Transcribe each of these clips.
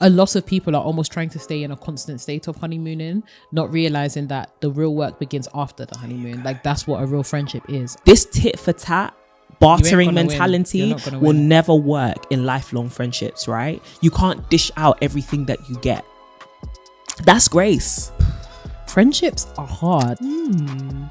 a lot of people are almost trying to stay in a constant state of honeymooning, not realizing that the real work begins after the honeymoon. Like, that's what a real friendship is. This tit for tat bartering mentality will win. never work in lifelong friendships, right? You can't dish out everything that you get. That's grace. Friendships are hard.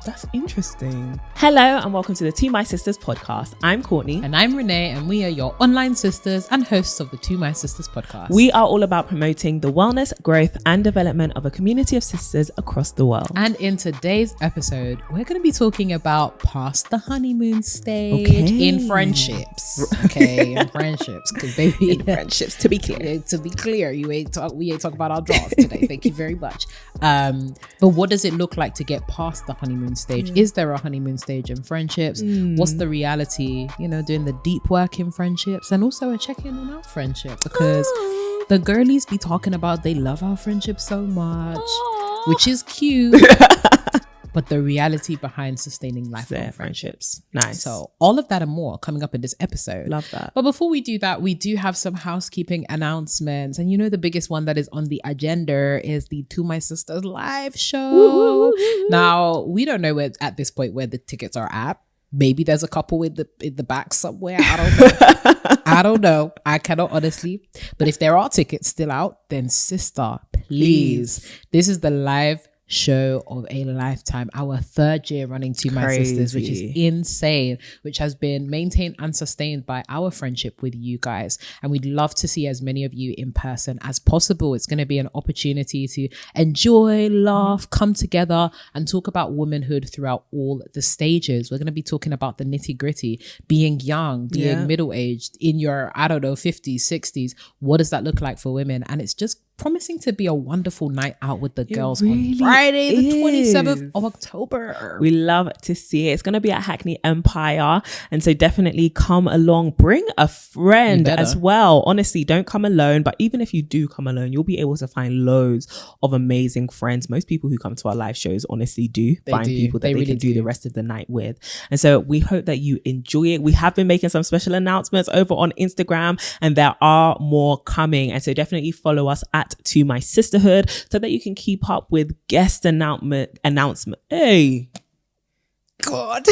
That's interesting. Hello and welcome to the To My Sisters podcast. I'm Courtney. And I'm Renee, and we are your online sisters and hosts of the To My Sisters podcast. We are all about promoting the wellness, growth and development of a community of sisters across the world. And in today's episode, we're going to be talking about past the honeymoon stage in friendships. Okay, in friendships. Because baby, in friendships, to be clear. To be clear, we ain't talk about our draws today. Thank you very much. But what does it look like to get past the honeymoon stage? Is there a honeymoon stage in friendships? What's the reality, doing the deep work in friendships, and also a check-in on our friendship, because the girlies be talking about they love our friendship so much, which is cute. But the reality behind sustaining lifelong friendships. Nice. So all of that and more coming up in this episode. Love that. But before we do that, we do have some housekeeping announcements. And the biggest one that is on the agenda is the To My Sisters live show. Woo-hoo-hoo-hoo. Now, we don't know at this point where the tickets are at. Maybe there's a couple in the back somewhere. I don't know. I don't know. I cannot honestly. But if there are tickets still out, then sister, please. This is the live show of a lifetime, our third year running To My Sisters, which is insane, which has been maintained and sustained by our friendship with you guys, and we'd love to see as many of you in person as possible. It's going to be an opportunity to enjoy, laugh, come together and talk about womanhood throughout all the stages. We're going to be talking about the nitty-gritty, being young, being middle-aged, in your 50s, 60s. What does that look like for women? And it's just promising to be a wonderful night out with the girls on Friday, the 27th of October. We love to see it. It's going to be at Hackney Empire. And so definitely come along. Bring a friend as well. Honestly, don't come alone. But even if you do come alone, you'll be able to find loads of amazing friends. Most people who come to our live shows honestly do find people that they can do the rest of the night with. And so we hope that you enjoy it. We have been making some special announcements over on Instagram, and there are more coming. And so definitely follow us at To My Sisterhood so that you can keep up with guest announcement. Hey, God.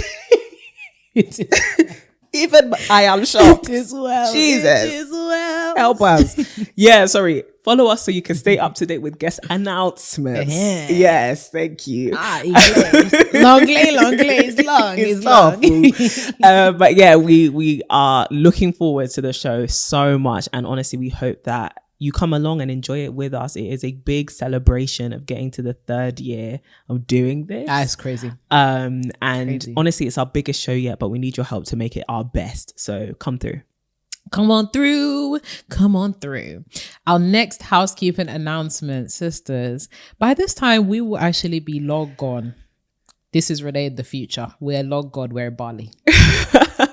Even I am shocked. It is well. Jesus. It is well. Help us. Yeah, sorry. Follow us so you can stay up to date with guest announcements. Yes, thank you. Long. But yeah, we are looking forward to the show so much. And honestly, we hope that you come along and enjoy it with us. It is a big celebration of getting to the third year of doing this. That's crazy. And honestly, it's our biggest show yet, but we need your help to make it our best. So come through. Come on through. Our next housekeeping announcement, sisters. By this time, we will actually be long gone. This is Renee in the future. We're long gone. We're in Bali.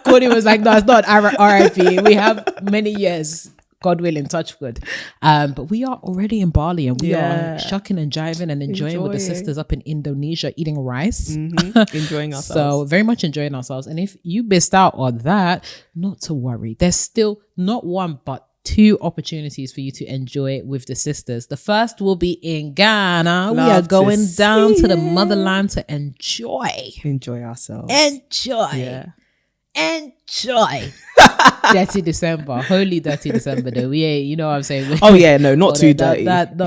Cody was like, no, it's not RIP. We have many years. God willing, touch wood. But we are already in Bali, and we are shucking and jiving and enjoying with the sisters up in Indonesia, eating rice. Enjoying ourselves. So very much enjoying ourselves. And if you missed out on that, not to worry. There's still not one, but two opportunities for you to enjoy it with the sisters. The first will be in Ghana. We are going down to the motherland to enjoy ourselves. Enjoy. Dirty December, holy dirty December though. We ain't, you know what I'm saying? Oh yeah, no, not too dirty. Not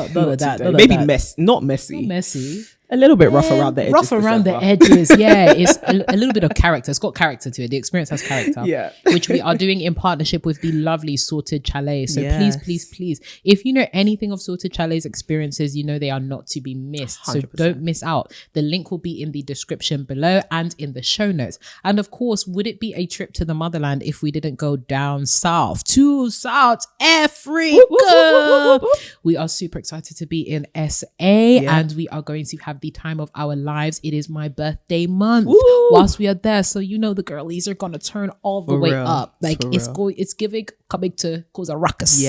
Maybe not messy. A little bit rough around the edges. Rough around the edges, yeah. It's a little bit of character. It's got character to it. The experience has character. Yeah. Which we are doing in partnership with the lovely Sorted Chalet. So please, if you know anything of Sorted Chalet's experiences, they are not to be missed. 100%. So don't miss out. The link will be in the description below and in the show notes. And of course, would it be a trip to the motherland if we didn't go down south to South Africa? We are super excited to be in SA and we are going to have the time of our lives. It is my birthday month whilst we are there, so the girlies are gonna turn all the way up. Like it's giving coming to cause a ruckus.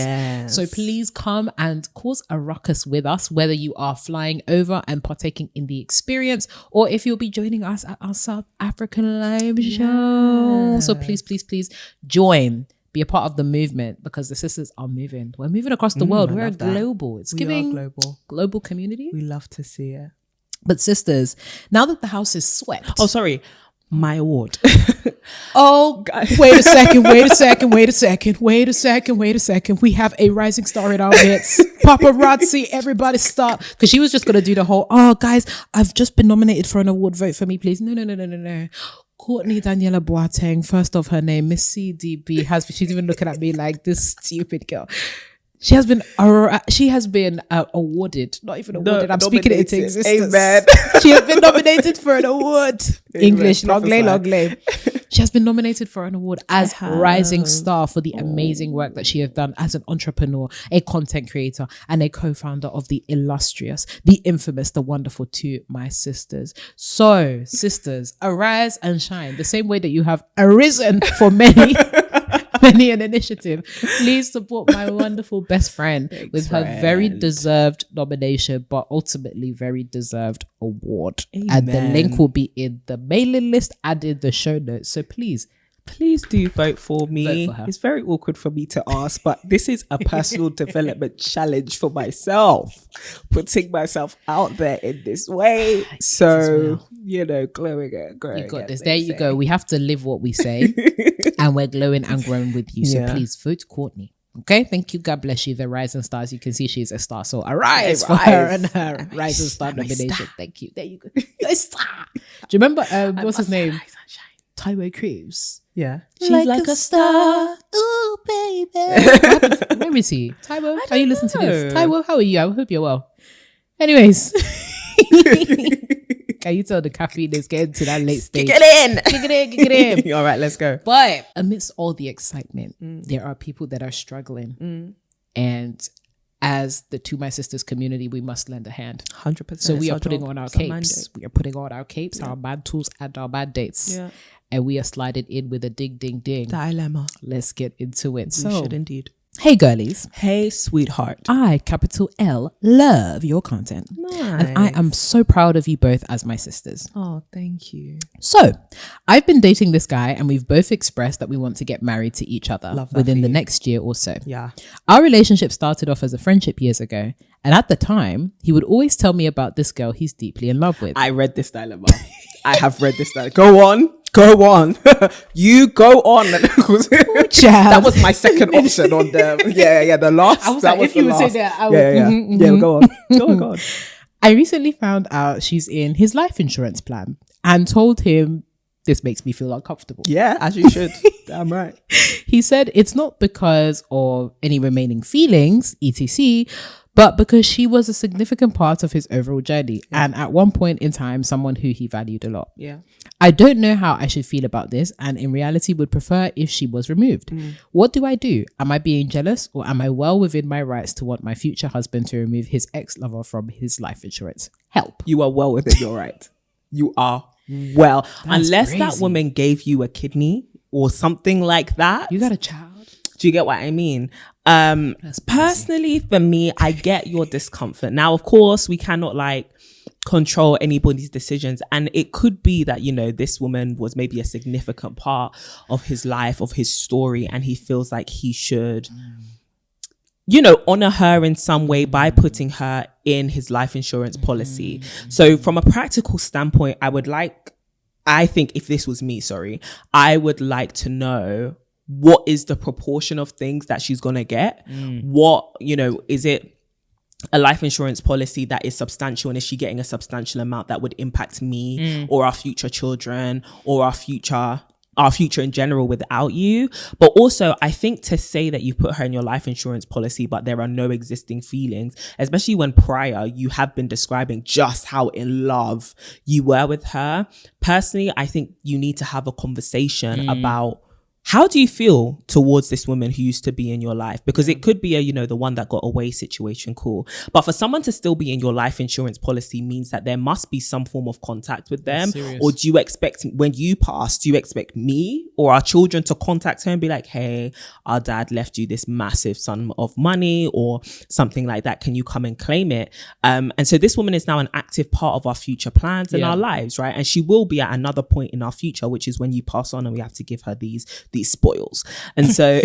So please come and cause a ruckus with us, whether you are flying over and partaking in the experience, or if you'll be joining us at our South African live show. So please join. be a part of the movement, because the sisters are moving. We're moving across the world. We're global. It's giving global community. We love to see it. But sisters, now that the house is swept. Oh, sorry. My award. Oh, wait a second. We have a rising star in our midst. Paparazzi, everybody stop. Because she was just going to do the whole, oh, guys, I've just been nominated for an award. Vote for me, please. No. Courtney Daniela Boateng, first of her name, Miss CDB, she's even looking at me like this stupid girl. She has been awarded, not even awarded. I'm speaking it into existence. Amen. She has been nominated for an award. English, long lay. She has been nominated for an award as rising star for the amazing work that she has done as an entrepreneur, a content creator, and a co-founder of the illustrious, the infamous, the wonderful To My Sisters. So, sisters, arise and shine the same way that you have arisen for many. Many an initiative. Please support my wonderful best friend with her very deserved nomination, but ultimately very deserved award. Amen. And the link will be in the mailing list and in the show notes. So please do vote for me. Vote for it's very awkward for me to ask, but this is a personal development challenge for myself, putting myself out there in this way. So, glowing and growing. You got this. There you go. We have to live what we say, and we're glowing and growing with you. So please vote Courtney. Okay, thank you. God bless you. The Rising Stars. You can see she's a star. So arise for her and her Rising Star nomination. Thank you. There you go. A star. Do you remember what's his name? Taiwo Cruz. Yeah. She's like a star. Ooh, baby. Where is he? Taiwo, are you listening to this? Taiwo, how are you? I hope you're well. Anyways. Can you tell the caffeine is getting to that late stage? Kick it in. All right, let's go. But amidst all the excitement, there are people that are struggling. And as the To My Sisters community, we must lend a hand. 100%. So we are putting on our capes. We are putting on our capes, our mantles, and our mandates. Yeah. And we are sliding in with a ding, ding, ding. Dilemma. Let's get into it. We should indeed. Hey, girlies. Hey, sweetheart. I, capital L, love your content. Nice. And I am so proud of you both as my sisters. Oh, thank you. So, I've been dating this guy and we've both expressed that we want to get married to each other within the next year or so. Yeah. Our relationship started off as a friendship years ago. And at the time, he would always tell me about this girl he's deeply in love with. I read this dilemma. I have read this dilemma. Go on. You go on. That was my second option on the the last. I was that like, was if you would say that, I would. Go on. I recently found out she's in his life insurance plan and told him this makes me feel uncomfortable. Yeah, as you should. Damn right. He said it's not because of any remaining feelings, etc., but because she was a significant part of his overall journey and at one point in time, someone who he valued a lot. Yeah. I don't know how I should feel about this and in reality would prefer if she was removed. What do I do? Am I being jealous or am I well within my rights to want my future husband to remove his ex-lover from his life insurance? Help. You are well within your right. You are well. That's unless crazy. That woman gave you a kidney or something like that. You got a child. Do you get what I mean? Personally, for me, I get your discomfort. Now, of course, we cannot control anybody's decisions. And it could be that, this woman was maybe a significant part of his life, of his story. And he feels like he should, honor her in some way by putting her in his life insurance policy. So from a practical standpoint, I think if this was me, I would like to know what is the proportion of things that she's going to get? What, is it a life insurance policy that is substantial? And is she getting a substantial amount that would impact me or our future children or our future in general without you? But also, I think to say that you put her in your life insurance policy, but there are no existing feelings, especially when prior you have been describing just how in love you were with her. Personally, I think you need to have a conversation about how do you feel towards this woman who used to be in your life? Because it could be the one that got away situation, cool. But for someone to still be in your life insurance policy means that there must be some form of contact with them. Or do you expect, when you pass, do you expect me or our children to contact her and be like, hey, our dad left you this massive sum of money or something like that. Can you come and claim it? And so this woman is now an active part of our future plans and our lives, right? And she will be at another point in our future, which is when you pass on and we have to give her these these spoils. And so,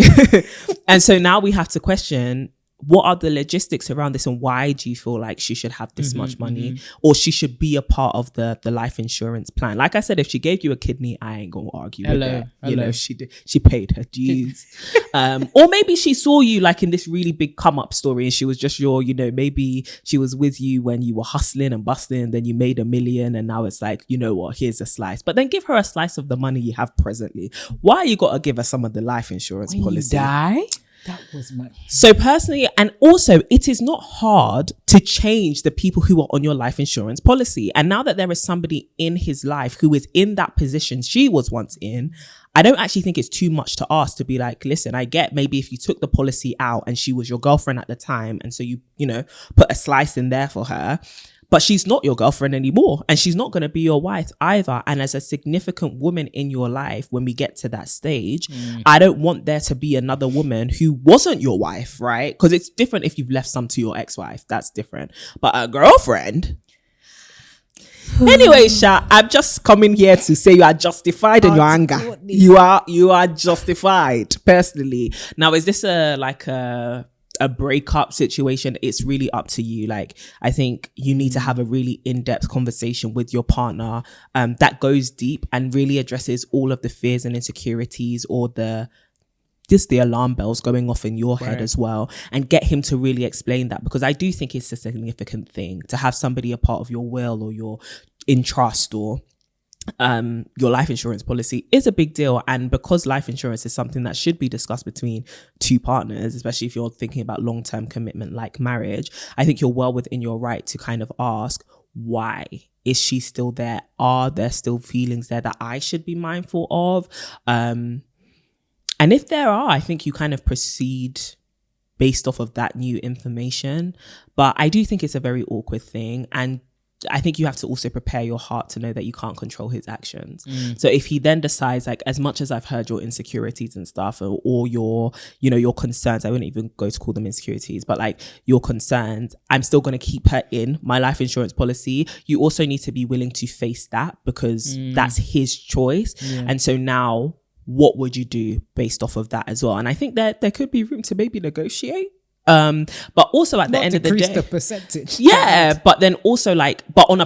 and so now we have to question, what are the logistics around this, and why do you feel like she should have this much money, or she should be a part of the life insurance plan? Like I said, if she gave you a kidney, I ain't gonna argue with that. You know, she paid her dues. Or maybe she saw you like in this really big come up story, and she was just your, you know, maybe she was with you when you were hustling and bustling, and then you made $1 million, and now it's like, you know what, here's a slice. But then give her a slice of the money you have presently. Why you gotta give her some of the life insurance policy? You die? That was my... So personally, and also it is not hard to change the people who are on your life insurance policy. And now that there is somebody in his life who is in that position she was once in, I don't actually think it's too much to ask to be like, listen, I get maybe if you took the policy out and she was your girlfriend at the time, and so you know, put a slice in there for her, but she's not your girlfriend anymore, and she's not going to be your wife either. And as a significant woman in your life, when we get to that stage, I don't want there to be another woman who wasn't your wife, right? Because it's different if you've left some to your ex-wife. That's different. But a girlfriend... Anyway, Sha, I'm just coming here to say you are justified in your anger. You are justified, personally. Now, is this a breakup situation? It's really up to you. Like, I think you need to have a really in-depth conversation with your partner that goes deep and really addresses all of the fears and insecurities, or the alarm bells going off in your head as well, and get him to really explain that, because I do think it's a significant thing to have somebody a part of your will, or your in trust, or your life insurance policy is a big deal. And because life insurance is something that should be discussed between two partners, especially if you're thinking about long-term commitment like marriage, I think you're well within your right to kind of ask, why is she still there? Are there still feelings there that I should be mindful of? And if there are, I think you kind of proceed based off of that new information. But I do think it's a very awkward thing. And I think you have to also prepare your heart to know that you can't control his actions. So if he then decides, like, as much as I've heard your insecurities and stuff, or your, you know, your concerns, I wouldn't even go to call them insecurities, but like your concerns, I'm still going to keep her in my life insurance policy. You also need to be willing to face that, because that's his choice. And so now, what would you do based off of that as well? And I think that there could be room to maybe negotiate. But also at the end of the day, the percentage. Yeah, but then also like, but on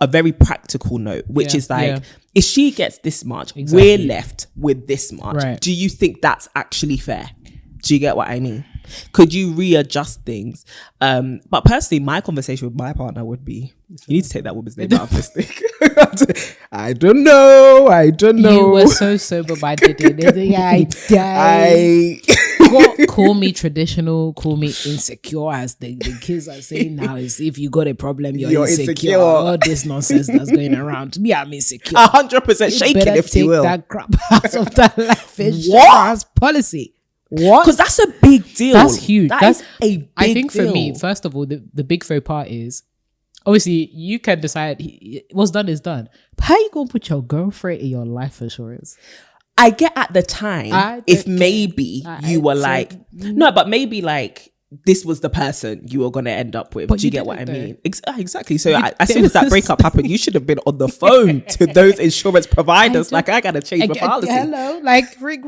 a very practical note, which is like, if she gets this much, we're left with this much. Right. Do you think that's actually fair? Do you get what I mean? Could you readjust things? But personally, my conversation with my partner would be, you need to take that woman's name out of this thing. I don't know. You were so sober-minded. Call me traditional, call me insecure, as the kids are saying now. Is if you got a problem, you're insecure. All this nonsense that's going around. Me, I'm insecure. 100% shaking, if you will. That crap out of that life insurance policy. What? Because that's a big deal. That's huge. That's a big I think deal. For me, first of all, the big faux part is, obviously, you can decide what's done is done. But how you going to put your girlfriend in your life insurance? I get at the time, if maybe you were like, no, but maybe like this was the person you were going to end up with. Do you get what I mean? Exactly. So as soon as that breakup happened, you should have been on the phone to those insurance providers. Like, I got to change my policy. Hello, like ring.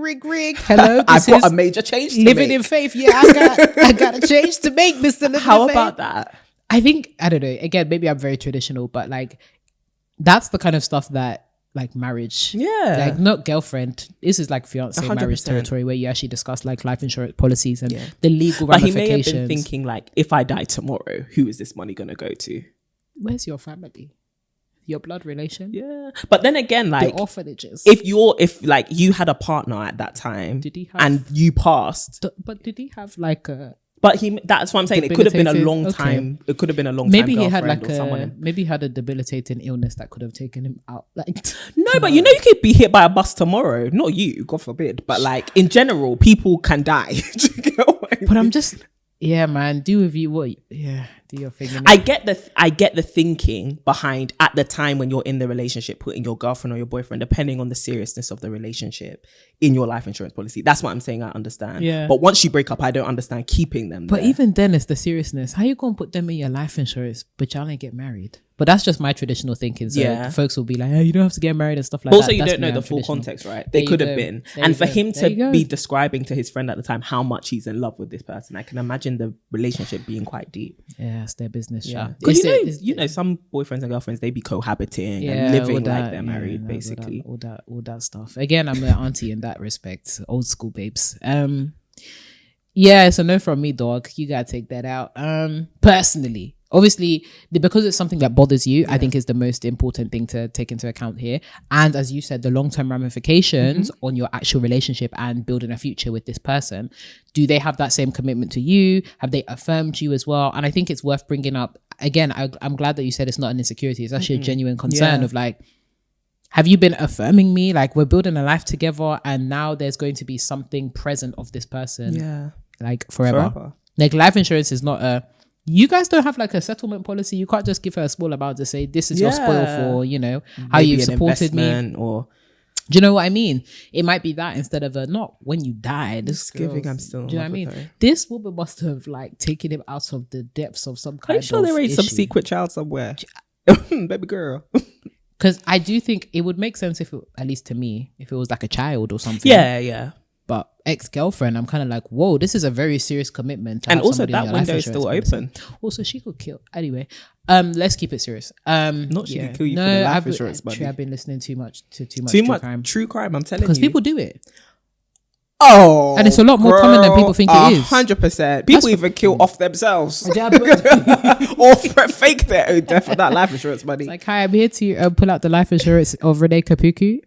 Hello, I've got a major change to living make. in faith. Yeah, I got a change to make, Mr. Living How in Faith. about that? I think, I don't know. Again, maybe I'm very traditional, but like, that's the kind of stuff that, like, marriage, like, not girlfriend, this is like fiance 100%. Marriage territory, where you actually discuss like life insurance policies and the legal ramifications. But he may have been thinking like, if I die tomorrow, who is this money gonna go to? Where's your family? Your blood relation? Yeah. But then again, like, the orphanages. If like you had a partner at that time, did he have, and you passed, but did he have like a, but that's what I'm saying. It could have been a long time. It could have been a long time. Maybe he had like maybe he had a debilitating illness that could have taken him out. Like, no, but you know, you could be hit by a bus tomorrow. Not you, God forbid. But like in general, people can die. Do you get what I mean? But I'm just, yeah, man. Do with you what? Yeah, do your thing. I get the thinking behind, at the time when you're in the relationship, putting your girlfriend or your boyfriend, depending on the seriousness of the relationship, in your life insurance policy. That's what I'm saying. I understand. Yeah. But once you break up, I don't understand keeping them. But there. even then, it's the seriousness. How you gonna put them in your life insurance, but y'all ain't get married? But that's just my traditional thinking. So folks will be like, you don't have to get married and stuff like also, that. you That's don't know me, the I'm full traditional. context, right? They could have been. And for him to be describing to his friend at the time how much he's in love with this person, I can imagine the relationship being quite deep. Yeah, it's their business. Yeah. Because you know, some boyfriends and girlfriends, they be cohabiting and living like they're married, basically. All that stuff. Again, I'm an auntie in that respect. Old school babes. Yeah, it's a no from me, dog. You gotta take that out. Personally, obviously, because it's something that bothers you, I think is the most important thing to take into account here. And as you said, the long-term ramifications on your actual relationship and building a future with this person. Do they have that same commitment to you? Have they affirmed you as well? And I think it's worth bringing up. Again, I'm glad that you said it's not an insecurity. It's actually a genuine concern of like, have you been affirming me? Like, we're building a life together and now there's going to be something present of this person. Yeah. Like forever. Like life insurance is not you guys don't have like a settlement policy. You can't just give her a small amount to say this is your spoil for, you know, how maybe you've supported me. Or do you know what I mean? It might be that instead of not when you die. This giving, I'm still. Do you know what I mean? This woman must have like taken him out of the depths of some kind of. I'm sure there is some secret child somewhere, baby girl. Because I do think it would make sense if it, at least to me, if it was like a child or something. Yeah. But ex-girlfriend, I'm kind of like, whoa, this is a very serious commitment. And also that window is still open. Also, she could kill. Anyway, let's keep it serious. Not she could kill you for the life insurance money. I've been listening too much true crime. I'm telling you. Because people do it. Oh, and it's a lot more common than people think it is. 100%. People even kill off themselves or fake their own death for that life insurance money. It's like, hi, I'm here to pull out the life insurance of Renee Kapuku.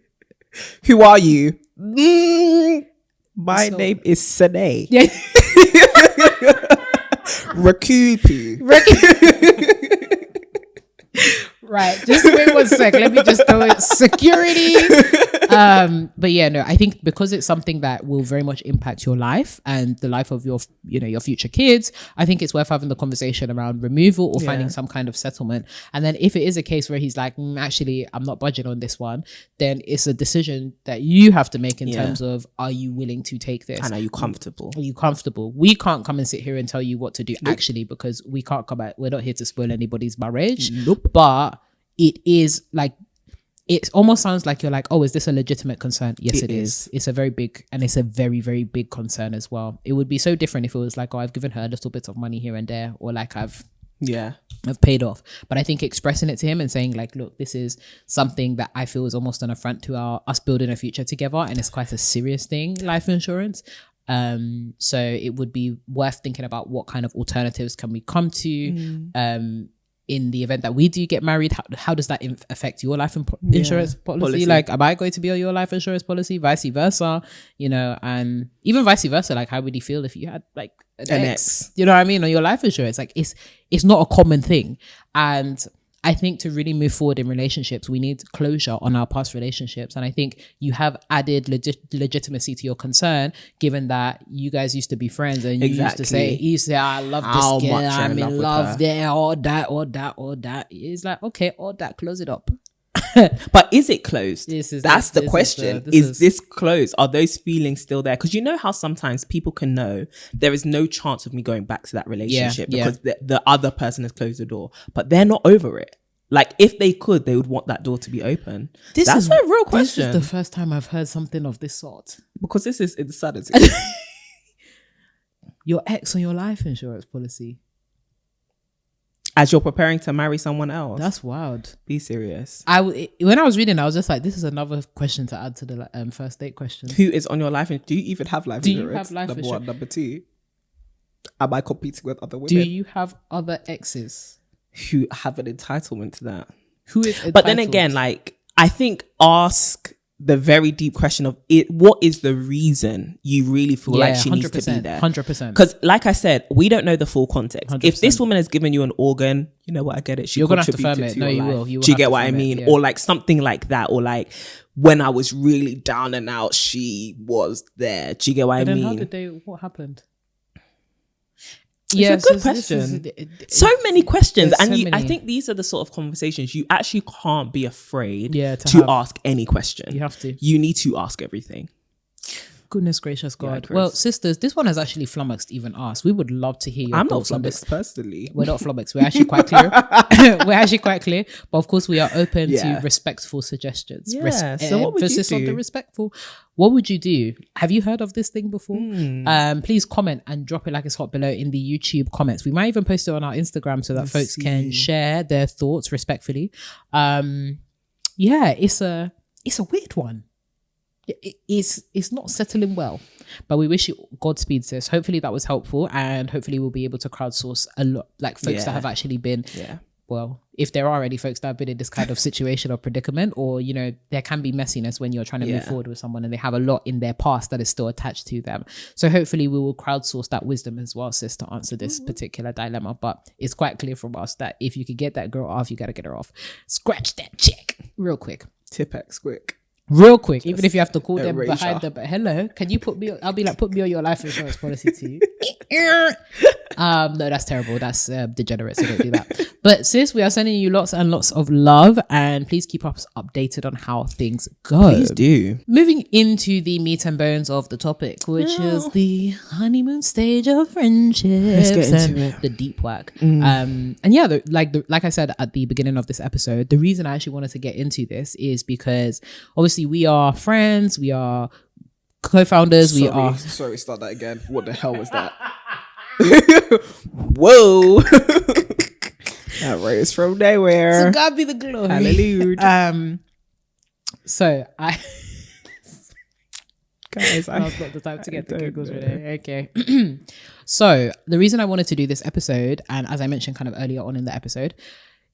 Who are you? My name is Sane. Yeah. Rakupu. Right, just wait 1 sec. Let me just throw it. Security. But yeah, no, I think because it's something that will very much impact your life and the life of your, you know, your future kids, I think it's worth having the conversation around removal or finding some kind of settlement. And then if it is a case where he's like, actually, I'm not budging on this one, then it's a decision that you have to make in terms of, are you willing to take this? And are you comfortable? Are you comfortable? We can't come and sit here and tell you what to do actually, because we can't come out. We're not here to spoil anybody's marriage. But it is like, it almost sounds like you're like, oh, is this a legitimate concern? Yes, it is. It's a very big, and it's a very, very big concern as well. It would be so different if it was like, oh, I've given her a little bit of money here and there, or like I've paid off. But I think expressing it to him and saying like, look, this is something that I feel is almost an affront to us building a future together, and it's quite a serious thing, life insurance. So it would be worth thinking about what kind of alternatives can we come to. In the event that we do get married, how does that affect your life insurance policy? Like, am I going to be on your life insurance policy? Vice versa, you know, and even vice versa. Like, how would you feel if you had like an ex, you know what I mean, on your life insurance? Like, it's not a common thing. And I think to really move forward in relationships, we need closure on our past relationships. And I think you have added legitimacy to your concern, given that you guys used to be friends and you used to say, I love this girl, I'm in love there, all that. It's like, okay, all that, close it up. But is it closed? That's the question. Is this closed? Are those feelings still there? Because you know how sometimes people can know there is no chance of me going back to that relationship because the other person has closed the door, but they're not over it. Like, if they could, they would want that door to be open. That's a real question. This is the first time I've heard something of this sort. Because this is insanity. Your ex on your life insurance policy. As you're preparing to marry someone else. That's wild. Be serious. When I was reading, I was just like, this is another question to add to the first date question. Who is on your life? Do you even have life insurance? Do you have life insurance? Number one. Number two, am I competing with other women? Do you have other exes who have an entitlement to that? Who is entitled? But then again, like, I think ask the very deep question of it. What is the reason you really feel like she needs to be there? 100%. Because like I said, we don't know the full context. 100%. If this woman has given you an organ, you know what, I get it. You're going to have to firm it. No, you will. Do you get what I mean? Or like something like that. Or like, when I was really down and out, she was there. Do you get what I mean? What happened? It's a good question. So many questions. And I think these are the sort of conversations you actually can't be afraid to ask any question. You have to. You need to ask everything. Goodness gracious God. Chris. Well, sisters, this one has actually flummoxed even us. We would love to hear your I'm not thoughts on this. flummoxed personally. We're not flummoxed. We're actually quite clear. We're actually quite clear. But of course, we are open to respectful suggestions. Yeah. So what would you do? On the respectful. What would you do? Have you heard of this thing before? Please comment and drop it like it's hot below in the YouTube comments. We might even post it on our Instagram so that folks can share their thoughts respectfully. Yeah, it's a weird one. It's not settling well, but we wish you Godspeed, sis. Hopefully that was helpful, and hopefully we'll be able to crowdsource a lot, like folks that have actually been well, if there are already folks that have been in this kind of situation or predicament, or you know, there can be messiness when you're trying to move forward with someone and they have a lot in their past that is still attached to them. So hopefully we will crowdsource that wisdom as well, sis, to answer this particular dilemma. But it's quite clear from us that if you could get that girl off, you got to get her off. Scratch that chick real quick. Tipex quick. Real quick, even if you have to call them behind them. But hello, can you put me? I'll be like, put me on your life insurance policy too. No, that's terrible. That's degenerate. So don't do that. But sis, we are sending you lots and lots of love, and please keep us updated on how things go. Please do. Moving into the meat and bones of the topic, which is the honeymoon stage of friendships. Let's get into it. The deep work. And yeah, like I said at the beginning of this episode, the reason I actually wanted to get into this is because obviously we are friends, we are co-founders, Sorry, start that again. What the hell was that? Whoa. That rose from nowhere. So God be the glory. Hallelujah. So I guys, I was not the time to get the giggles today. Okay. So the reason I wanted to do this episode, and as I mentioned kind of earlier on in the episode,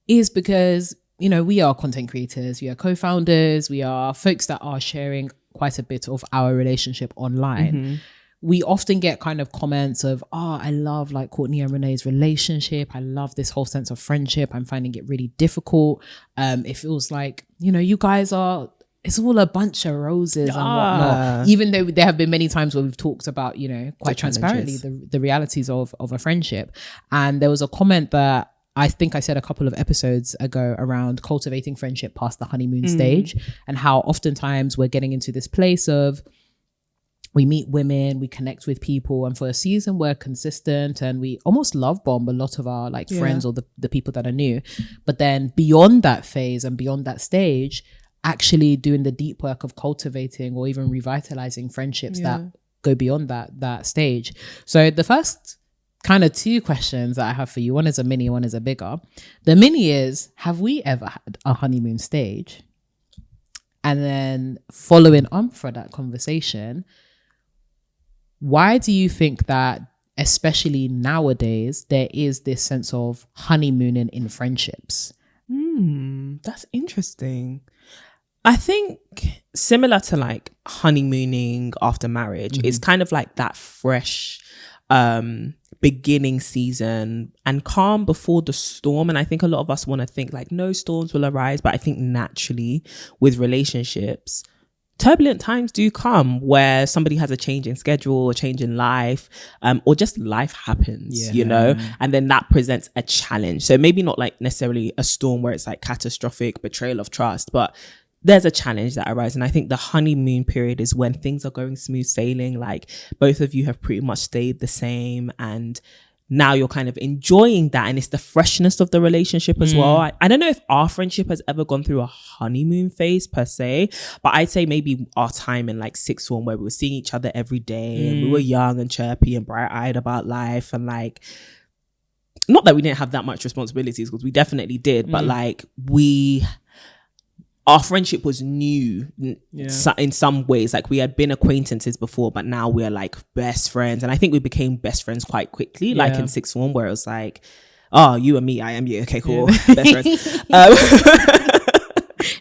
is because, you know, we are content creators, we are co-founders, we are folks that are sharing quite a bit of our relationship online. We often get kind of comments of, I love like Courtney and Renee's relationship. I love this whole sense of friendship. I'm finding it really difficult. It feels like, you know, you guys are, it's all a bunch of roses and whatnot. Even though there have been many times where we've talked about, you know, quite transparently the realities of a friendship. And there was a comment that I think I said a couple of episodes ago around cultivating friendship past the honeymoon stage, and how oftentimes we're getting into this place of, we meet women, we connect with people, and for a season we're consistent and we almost love bomb a lot of our like friends or the people that are new. But then beyond that phase and beyond that stage, actually doing the deep work of cultivating or even revitalizing friendships that go beyond that stage. So the first kind of two questions that I have for you, one is a mini, one is a bigger. The mini is, have we ever had a honeymoon stage? And then following on from that conversation, why do you think that, especially nowadays, there is this sense of honeymooning in friendships? That's interesting. I think similar to like honeymooning after marriage, it's kind of like that fresh beginning season and calm before the storm. And I think a lot of us want to think like no storms will arise, but I think naturally with relationships, turbulent times do come where somebody has a change in schedule, a change in life, or just life happens, you know, and then that presents a challenge. So maybe not like necessarily a storm where it's like catastrophic betrayal of trust, but there's a challenge that arises. And I think the honeymoon period is when things are going smooth sailing, like both of you have pretty much stayed the same, and now you're kind of enjoying that, and it's the freshness of the relationship as well. I don't know if our friendship has ever gone through a honeymoon phase per se, but I'd say maybe our time in like sixth form where we were seeing each other every day and we were young and chirpy and bright-eyed about life, and like, not that we didn't have that much responsibilities, because we definitely did, but like our friendship was new in some ways. Like we had been acquaintances before, but now we're like best friends. And I think we became best friends quite quickly, like in sixth form, where it was like, oh, you and me, I am you. Okay, cool. Best friends.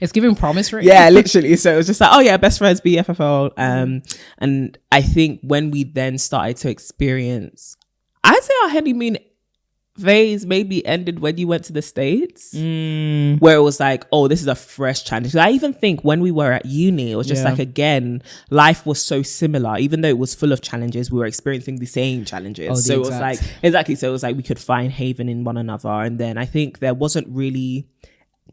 It's giving promise ring. Yeah, literally. So it was just like, oh yeah, best friends, BFFO. And I think when we then started to experience, I'd say our honeymoon phase maybe ended when you went to the States, where it was like, oh, this is a fresh challenge. I even think when we were at uni, it was just like, again, life was so similar. Even though it was full of challenges, we were experiencing the same challenges. So it was like, exactly. So it was like we could find haven in one another. And then I think there wasn't really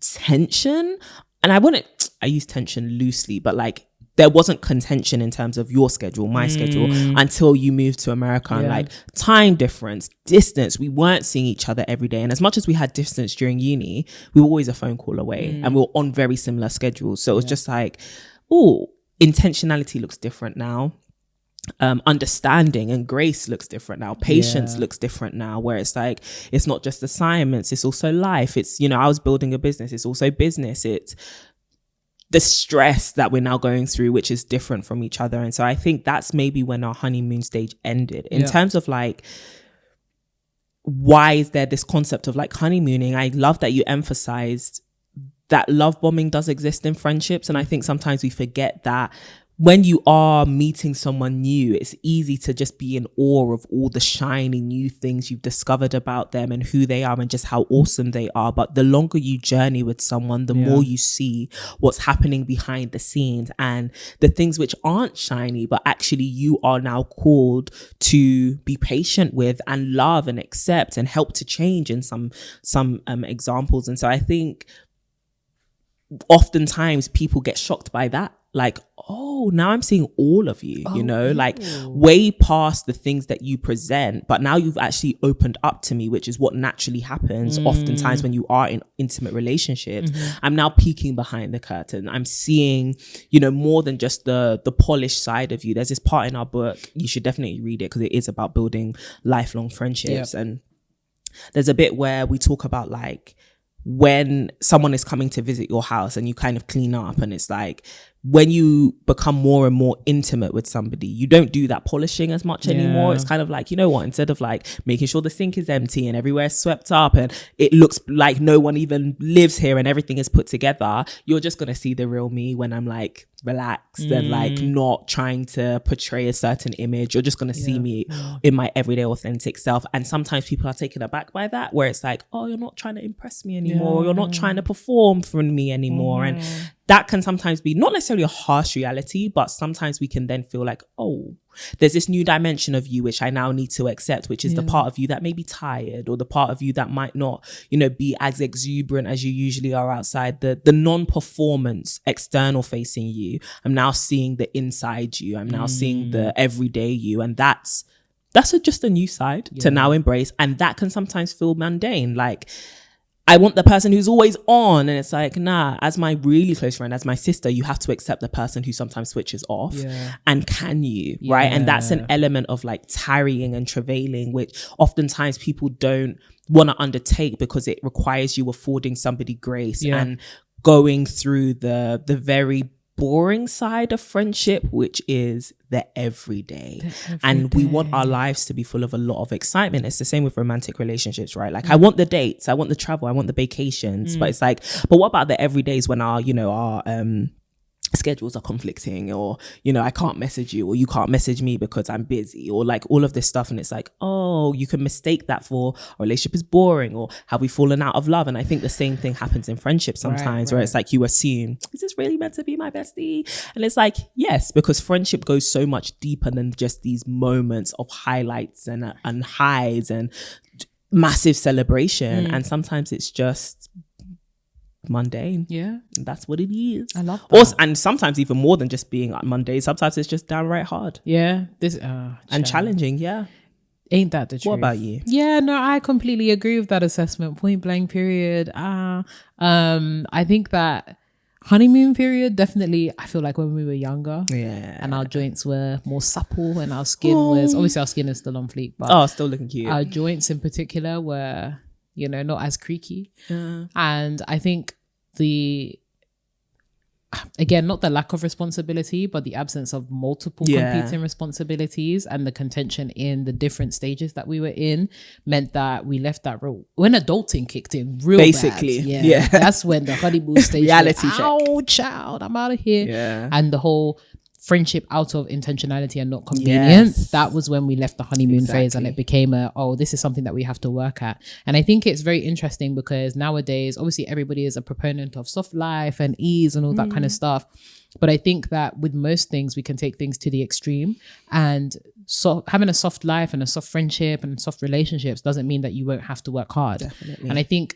tension. And I use tension loosely, but like there wasn't contention in terms of your schedule, my schedule, until you moved to America. And like time difference, distance, we weren't seeing each other every day. And as much as we had distance during uni, we were always a phone call away and we were on very similar schedules. So it was just like, oh, intentionality looks different now. Understanding and grace looks different now. Patience looks different now, where it's like, it's not just assignments, it's also life. It's, you know, I was building a business, it's also business. It's the stress that we're now going through, which is different from each other. And so I think that's maybe when our honeymoon stage ended. In terms of like, why is there this concept of like honeymooning? I love that you emphasized that love bombing does exist in friendships. And I think sometimes we forget that when you are meeting someone new, it's easy to just be in awe of all the shiny new things you've discovered about them and who they are and just how awesome they are. But the longer you journey with someone, the more you see what's happening behind the scenes and the things which aren't shiny, but actually you are now called to be patient with and love and accept and help to change in some examples. And so I think oftentimes people get shocked by that. Like, oh, now I'm seeing all of you, you know, like way past the things that you present, but now you've actually opened up to me, which is what naturally happens oftentimes when you are in intimate relationships. I'm now peeking behind the curtain. I'm seeing, you know, more than just the polished side of you. There's this part in our book, you should definitely read it because it is about building lifelong friendships. And there's a bit where we talk about like, when someone is coming to visit your house and you kind of clean up, and it's like, when you become more and more intimate with somebody, you don't do that polishing as much anymore. It's kind of like, you know what, instead of like making sure the sink is empty and everywhere's swept up and it looks like no one even lives here and everything is put together, you're just going to see the real me when I'm like relaxed and like not trying to portray a certain image. You're just going to see me in my everyday authentic self. And sometimes people are taken aback by that, where it's like, oh, you're not trying to impress me anymore. You're not trying to perform for me anymore. And that can sometimes be not necessarily a harsh reality, but sometimes we can then feel like, oh, there's this new dimension of you which I now need to accept, which is the part of you that may be tired, or the part of you that might not, you know, be as exuberant as you usually are outside. The non-performance, external facing you. I'm now seeing the inside you. I'm now seeing the everyday you. And that's just a new side to now embrace. And that can sometimes feel mundane. Like, I want the person who's always on, and it's like, nah, as my really close friend, as my sister, you have to accept the person who sometimes switches off. And can you, right? And that's an element of like tarrying and travailing, which oftentimes people don't want to undertake because it requires you affording somebody grace and going through the very boring side of friendship, which is the everyday. And we want our lives to be full of a lot of excitement. It's the same with romantic relationships, right? Like I want the dates, I want the travel, I want the vacations, but it's like, but what about the everydays when our, you know, our schedules are conflicting, or, you know, I can't message you, or you can't message me because I'm busy, or like all of this stuff. And it's like, oh, you can mistake that for a relationship is boring, or have we fallen out of love? And I think the same thing happens in friendship sometimes, where it's like you assume, is this really meant to be my bestie? And it's like, yes, because friendship goes so much deeper than just these moments of highlights and highs and massive celebration. And sometimes it's just mundane. That's what it is. I love that. Also, and sometimes even more than just being mundane, sometimes it's just downright hard and challenging. Ain't that the truth? What about you? No, I completely agree with that assessment. Point blank period. I think that honeymoon period, definitely, I feel like when we were younger and our joints were more supple and our skin was, obviously our skin is still on fleek, but still looking cute. Our joints in particular were, you know, not as creaky. And I think again, not the lack of responsibility, but the absence of multiple competing responsibilities and the contention in the different stages that we were in meant that we left that role when adulting kicked in real basically bad. That's when the honeymoon stage reality went, oh child, I'm out of here. And the whole friendship out of intentionality and not convenience, that was when we left the honeymoon phase, and it became this is something that we have to work at. And I think it's very interesting because nowadays obviously everybody is a proponent of soft life and ease and all that kind of stuff, but I think that with most things we can take things to the extreme, and so having a soft life and a soft friendship and soft relationships doesn't mean that you won't have to work hard. And I think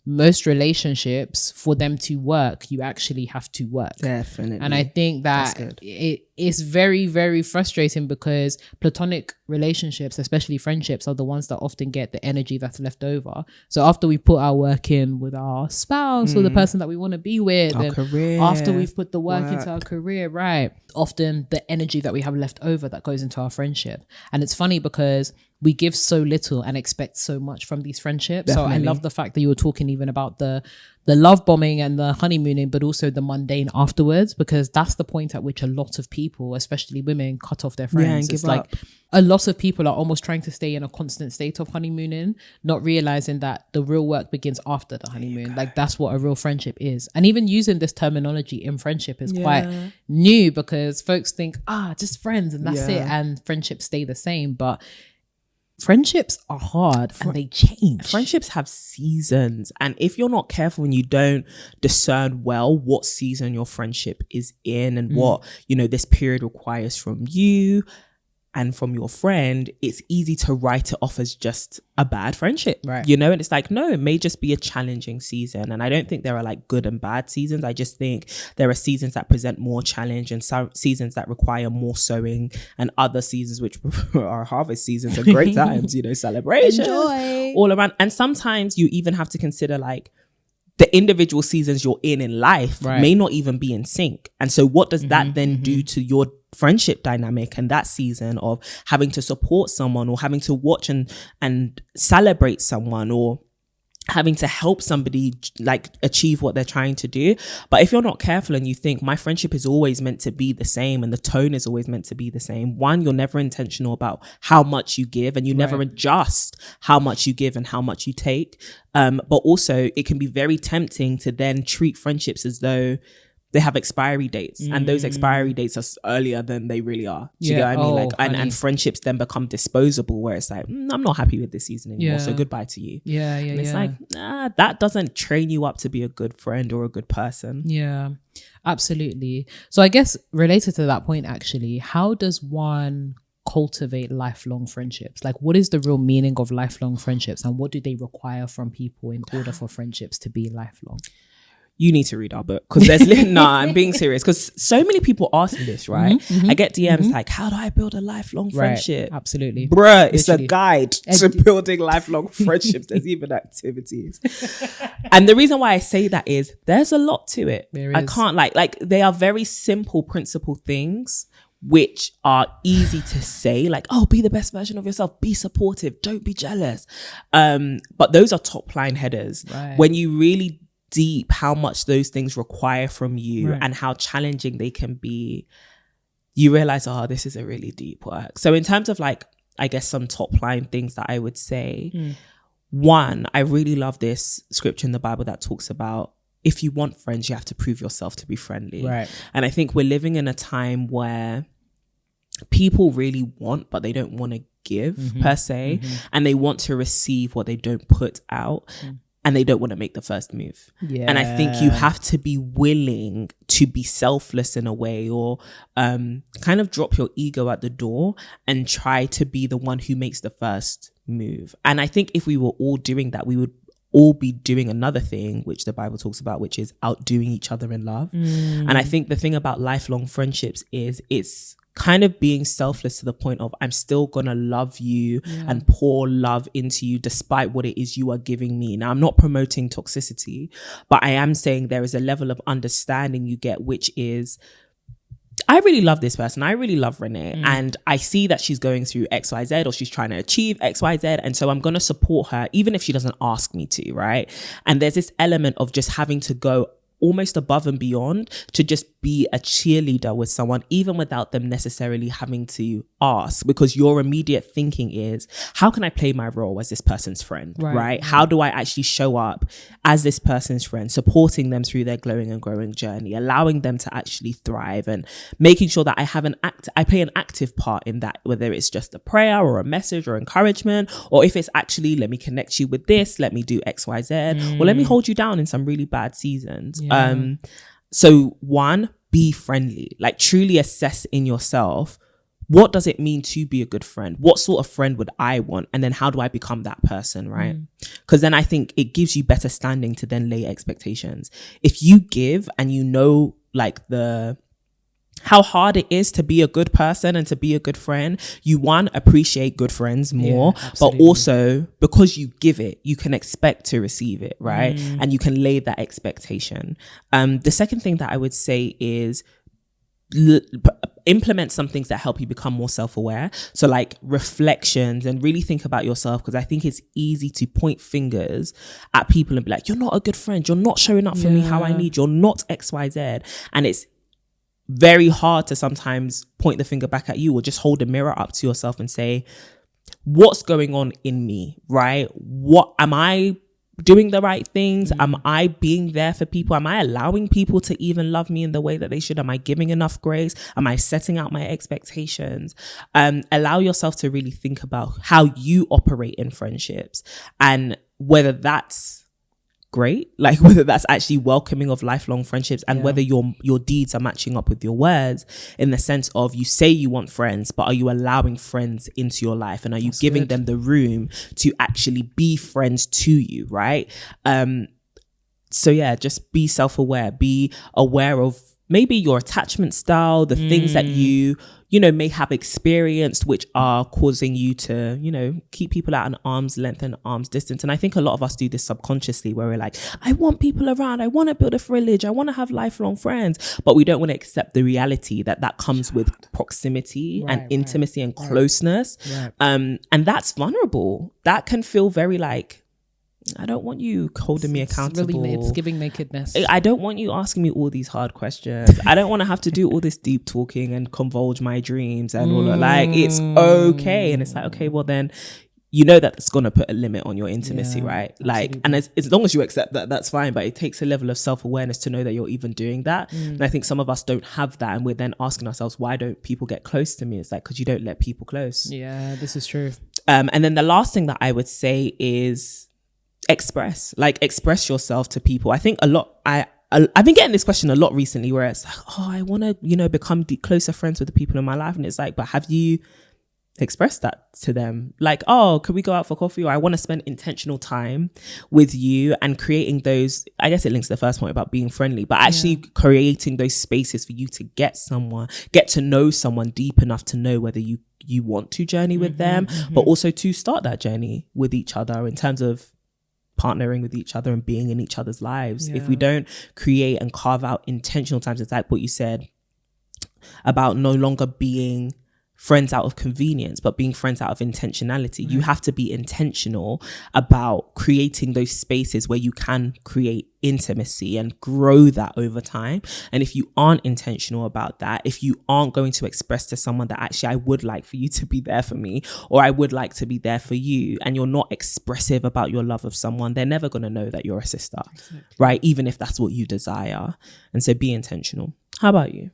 most relationships, for them to work, you actually have to work. Definitely. And I think that it's very, very frustrating because platonic relationships, especially friendships, are the ones that often get the energy that's left over. So after we put our work in with our spouse or the person that we want to be with, our and career, after we've put the work into our career, right, often the energy that we have left over that goes into our friendship. And it's funny because we give so little and expect so much from these friendships. Definitely. So I love the fact that you were talking even about the love bombing and the honeymooning, but also the mundane afterwards, because that's the point at which a lot of people, especially women, cut off their friends. It's like a lot of people are almost trying to stay in a constant state of honeymooning, not realizing that the real work begins after the honeymoon. Like that's what a real friendship is. And even using this terminology in friendship is quite new, because folks think, just friends and that's it. And friendships stay the same. But friendships are hard and they change. Friendships have seasons, and if you're not careful and you don't discern well what season your friendship is in and what, you know, this period requires from you and from your friend, it's easy to write it off as just a bad friendship, right? You know, and it's like, no, it may just be a challenging season. And I don't think there are like good and bad seasons. I just think there are seasons that present more challenge and some seasons that require more sowing, and other seasons which are harvest seasons and great times, you know, celebrations, enjoy all around. And sometimes you even have to consider like the individual seasons you're in life may not even be in sync. And so what does that then do to your friendship dynamic and that season of having to support someone or having to watch and celebrate someone or having to help somebody like achieve what they're trying to do? But if you're not careful and you think my friendship is always meant to be the same and the tone is always meant to be the same, one, you're never intentional about how much you give, and you never adjust how much you give and how much you take. But also it can be very tempting to then treat friendships as though they have expiry dates, and those expiry dates are earlier than they really are. Do you get what I mean? Like, and friendships then become disposable, where it's like, I'm not happy with this season anymore, so goodbye to you. And it's like, that doesn't train you up to be a good friend or a good person. Yeah, absolutely. So I guess related to that point, actually, how does one cultivate lifelong friendships? Like, what is the real meaning of lifelong friendships, and what do they require from people in order for friendships to be lifelong? You need to read our book, because there's I'm being serious, because so many people ask me this, right? I get DMs like, how do I build a lifelong friendship? Absolutely. Bruh, it's a guide to building lifelong friendships. There's even activities. And the reason why I say that is there's a lot to it. I can't like they are very simple principle things which are easy to say, like, oh, be the best version of yourself, be supportive, don't be jealous. But those are top line headers. When you really deep how much those things require from you and how challenging they can be, you realize, oh, this is a really deep work. So in terms of like, I guess some top line things that I would say, one, I really love this scripture in the Bible that talks about, if you want friends, you have to prove yourself to be friendly. And I think we're living in a time where people really want, but they don't want to give per se, and they want to receive what they don't put out. And they don't want to make the first move. And I think you have to be willing to be selfless in a way, or kind of drop your ego at the door and try to be the one who makes the first move. And I think if we were all doing that, we would all be doing another thing, which the Bible talks about, which is outdoing each other in love. And I think the thing about lifelong friendships is it's kind of being selfless to the point of, I'm still gonna love you and pour love into you despite what it is you are giving me. Now, I'm not promoting toxicity, but I am saying there is a level of understanding you get, which is, I really love this person. I really love Renee. And I see that she's going through XYZ, or she's trying to achieve XYZ. And so I'm going to support her, even if she doesn't ask me to, right? And there's this element of just having to go almost above and beyond to just be a cheerleader with someone, even without them necessarily having to ask, because your immediate thinking is, how can I play my role as this person's friend, right? How do I actually show up as this person's friend, supporting them through their glowing and growing journey, allowing them to actually thrive, and making sure that I play an active part in that, whether it's just a prayer or a message or encouragement, or if it's actually, let me connect you with this, let me do XYZ, or let me hold you down in some really bad seasons. So one, be friendly, like truly assess in yourself, what does it mean to be a good friend? What sort of friend would I want? And then how do I become that person, right? Because then I think it gives you better standing to then lay expectations. If you give and you know like how hard it is to be a good person and to be a good friend, you appreciate good friends more, but also because you give it, you can expect to receive it, right? And you can lay that expectation. The second thing that I would say is implement some things that help you become more self-aware. So like reflections, and really think about yourself, because I think it's easy to point fingers at people and be like, you're not a good friend, you're not showing up for me how I need, you're not XYZ. And it's very hard to sometimes point the finger back at you, or just hold a mirror up to yourself and say, what's going on in me, right? What am I doing the right things? Am I being there for people? Am I allowing people to even love me in the way that they should? Am I giving enough grace? Am I setting out my expectations? Allow yourself to really think about how you operate in friendships, and whether that's great, like whether that's actually welcoming of lifelong friendships, and whether your deeds are matching up with your words, in the sense of, you say you want friends, but are you allowing friends into your life, and are you giving them the room to actually be friends to you, right? So yeah, just be self-aware, be aware of maybe your attachment style, the things that you may have experienced which are causing you to, keep people at an arm's length and arm's distance. And I think a lot of us do this subconsciously, where we're like, I want people around, I want to build a village, I want to have lifelong friends, but we don't want to accept the reality that comes with proximity and intimacy and closeness. And that's vulnerable. That can feel very like, I don't want you holding me accountable. It's giving nakedness. I don't want you asking me all these hard questions. I don't want to have to do all this deep talking and convulge my dreams and all that. Like, it's okay. And it's like, okay, well then, that's going to put a limit on your intimacy, right? Like, and as long as you accept that, that's fine. But it takes a level of self-awareness to know that you're even doing that. And I think some of us don't have that. And we're then asking ourselves, why don't people get close to me? It's like, because you don't let people close. Yeah, this is true. And then the last thing that I would say is, express yourself to people. I think a lot, I've been getting this question a lot recently, where it's like, oh, I want to, become closer friends with the people in my life. And it's like, but have you expressed that to them? Like, oh, could we go out for coffee? Or I want to spend intentional time with you, and creating those, I guess it links to the first point about being friendly, but actually creating those spaces for you to get to know someone deep enough to know whether you want to journey with them, but also to start that journey with each other in terms of partnering with each other and being in each other's lives. If we don't create and carve out intentional times, it's like what you said about no longer being friends out of convenience, but being friends out of intentionality. You have to be intentional about creating those spaces where you can create intimacy and grow that over time. And if you aren't intentional about that, if you aren't going to express to someone that actually, I would like for you to be there for me, or I would like to be there for you, and you're not expressive about your love of someone, they're never going to know that you're a sister, right? Even if that's what you desire. And so be intentional. How about you?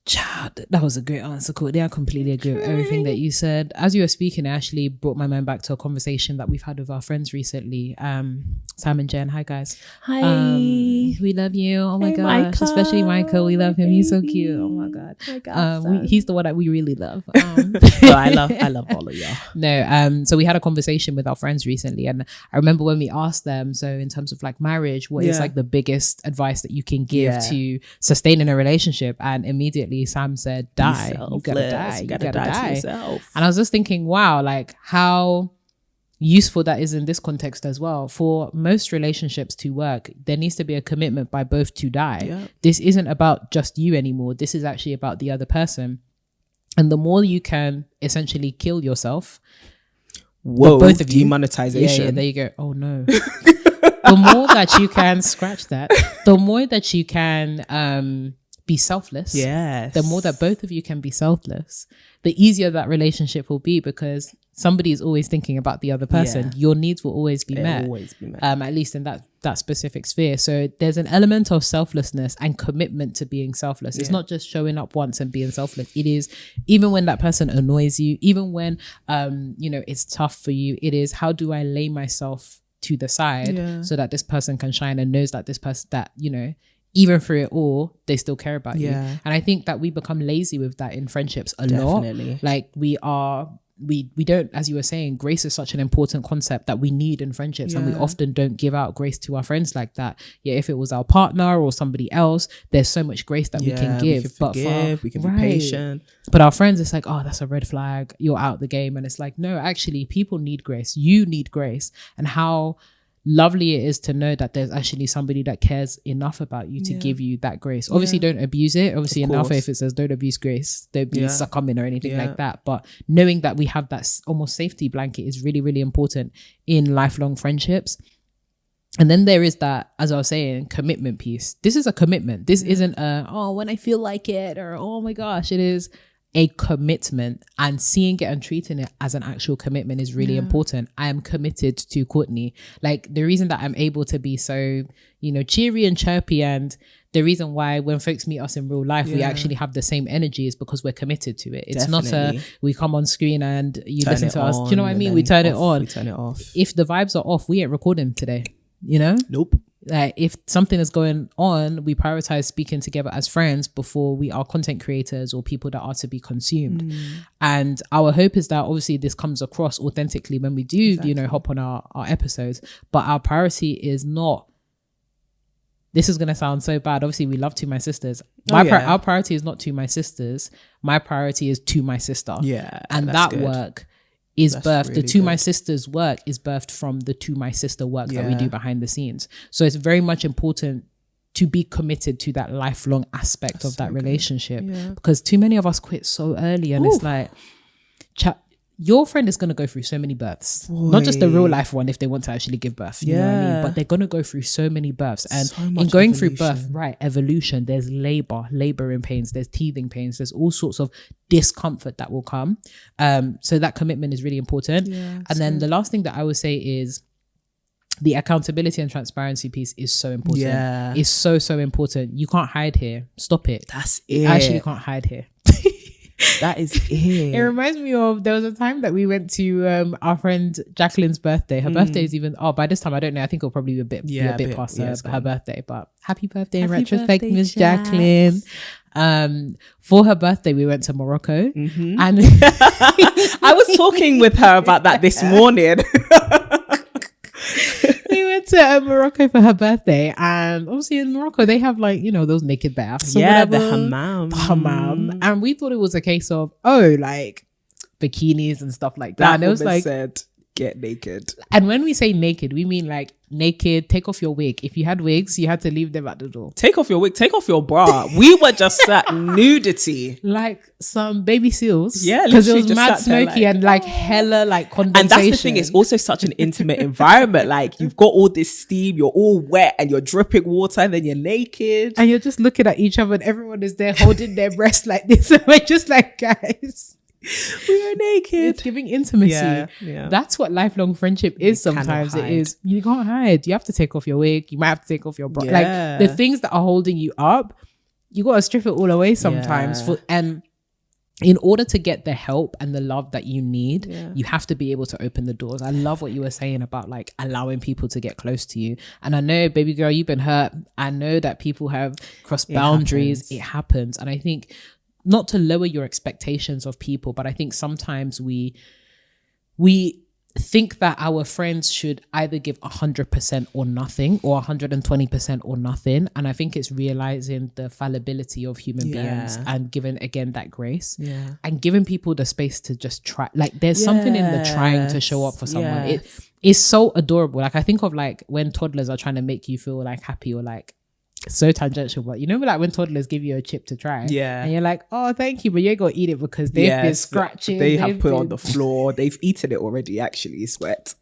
Chad, that was a great answer, Courtney. I completely agree with everything that you said. As you were speaking, it actually brought my mind back to a conversation that we've had with our friends recently. Sam and Jen, hi guys. Hi. We love you. Oh my gosh, Michael. Especially Michael. We love him. He's so cute. Oh my god. He's the one that we really love. I love all of y'all. No, so we had a conversation with our friends recently, and I remember when we asked them, so in terms of like marriage, what is like the biggest advice that you can give to sustaining a relationship? And immediately Sam said, die. You gotta die. You gotta die. To yourself. And I was just thinking, wow, like how useful that is in this context as well. For most relationships to work, there needs to be a commitment by both to die. Yeah. This isn't about just you anymore. This is actually about the other person. And the more you can essentially kill yourself, both of you, demonetization. Yeah, there you go. Oh no. The more that you can scratch that, the more that you can be selfless. Yes. The more that both of you can be selfless, the easier that relationship will be, because somebody is always thinking about the other person. Yeah. Your needs will always be met. At least in that specific sphere. So there's an element of selflessness and commitment to being selfless. It's not just showing up once and being selfless. It is, even when that person annoys you, even when it's tough for you, it is, how do I lay myself to the side so that this person can shine, and knows that this person, that even through it all, they still care about you. Yeah. And I think that we become lazy with that in friendships a Definitely. lot. Like we don't, as you were saying, grace is such an important concept that we need in friendships, and we often don't give out grace to our friends like that. Yeah, if it was our partner or somebody else, there's so much grace that we can give. We can forgive, we can be patient. But our friends, it's like, oh, that's a red flag, you're out the game. And it's like, no, actually, people need grace. You need grace. And how lovely it is to know that there's actually somebody that cares enough about you to give you that grace. Obviously, don't abuse it. Obviously, in our faith it says don't abuse grace, don't be succumbing or anything like that. But knowing that we have that almost safety blanket is really, really important in lifelong friendships. And then there is that, as I was saying, commitment piece. This is a commitment. This isn't a, oh, when I feel like it, or oh my gosh. It is a commitment, and seeing it and treating it as an actual commitment is really important. I am committed to Courtney. Like, the reason that I'm able to be so, cheery and chirpy, and the reason why when folks meet us in real life, we actually have the same energy, is because we're committed to it. It's not we come on screen and you listen to us. Do you know what I mean? We turn it on. We turn it off. If the vibes are off, we ain't recording today, Nope. Like, if something is going on, we prioritize speaking together as friends before we are content creators or people that are to be consumed. And our hope is that obviously this comes across authentically when we do, hop on our episodes. But our priority is not, this is going to sound so bad. Obviously, we love To My Sisters. Our priority is not To My Sisters. My priority is To My Sister. Yeah. And that good work is birthed, really the To My Sisters work is birthed from the To My Sister work that we do behind the scenes. So it's very much important to be committed to that lifelong aspect of that relationship, because too many of us quit so early, and it's like, your friend is going to go through so many births. Not just the real life one if they want to actually give birth, you know what I mean? But they're going to go through so many births. And so in going through birth, evolution, there's labor in pains, there's teething pains, there's all sorts of discomfort that will come. So that commitment is really important. And then the last thing that I would say is the accountability and transparency piece is so important. Yeah. It's so, so important. You can't hide here. Stop it. That's it. I actually can't hide here. That is it. It reminds me of, there was a time that we went to our friend Jacqueline's birthday. Her birthday is even, by this time I don't know, I think it'll probably be a bit past her birthday, but happy birthday in retrospect, Miss Jacqueline. For her birthday we went to Morocco, and I was talking with her about that this morning. We went to Morocco for her birthday, and obviously in Morocco they have like, those naked baths, the hammam, and we thought it was a case of like bikinis and stuff like that. And it was like, said, get naked. And when we say naked, we mean like naked, take off your wig. If you had wigs, you had to leave them at the door. Take off your wig, take off your bra. We were just at nudity. Like some baby seals. Yeah, because it was mad smoky and like hella like condensation. And that's the thing, it's also such an intimate environment. Like, you've got all this steam, you're all wet and you're dripping water, and then you're naked. And you're just looking at each other and everyone is there holding their breasts like this. And we're just like, guys, we are naked. It's giving intimacy. Yeah. That's what lifelong friendship is. Sometimes it is. You can't hide. You have to take off your wig. You might have to take off your bra. Like, the things that are holding you up, you got to strip it all away sometimes. And in order to get the help and the love that you need, you have to be able to open the doors. I love what you were saying about like allowing people to get close to you. And I know, baby girl, you've been hurt. I know that people have crossed boundaries. It happens. And I think, not to lower your expectations of people, but I think sometimes we think that our friends should either give 100% or nothing, or 120% or nothing. And I think it's realizing the fallibility of human beings and giving, again, that grace and giving people the space to just try. Like, there's something in the trying to show up for someone. It is so adorable. Like, I think of like when toddlers are trying to make you feel like happy, or like, so tangential, but like when toddlers give you a chip to try, and you're like, oh, thank you, but you ain't gonna eat it because they've been scratching, they have put on the floor, they've eaten it already. Actually, it's wet.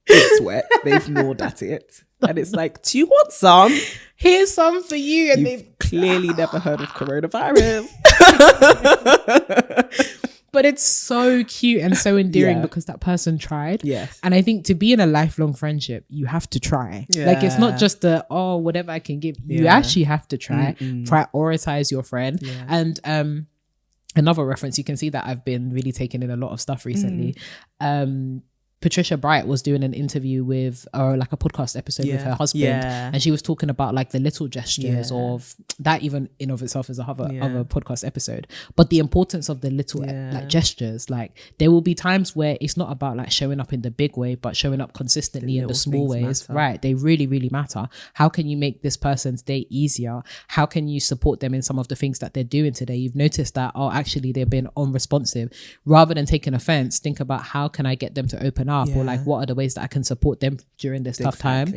They've gnawed at it, and it's like, do you want some? Here's some for you. And they've clearly never heard of coronavirus. But it's so cute and so endearing because that person tried. Yes. And I think to be in a lifelong friendship, you have to try. Like, it's not just whatever I can give. You actually have to try. Prioritize your friend. And another reference, you can see that I've been really taking in a lot of stuff recently. Patricia Bright was doing an interview with, or like a podcast episode with her husband, and she was talking about like the little gestures of that. Even in of itself is a other podcast episode, but the importance of the little like gestures. Like there will be times where it's not about like showing up in the big way, but showing up consistently in the small ways. Matter. Right? They really, really matter. How can you make this person's day easier? How can you support them in some of the things that they're doing today? You've noticed that, oh, actually they've been unresponsive. Rather than taking offense, think about how can I get them to open up, or like what are the ways that I can support them during this tough time.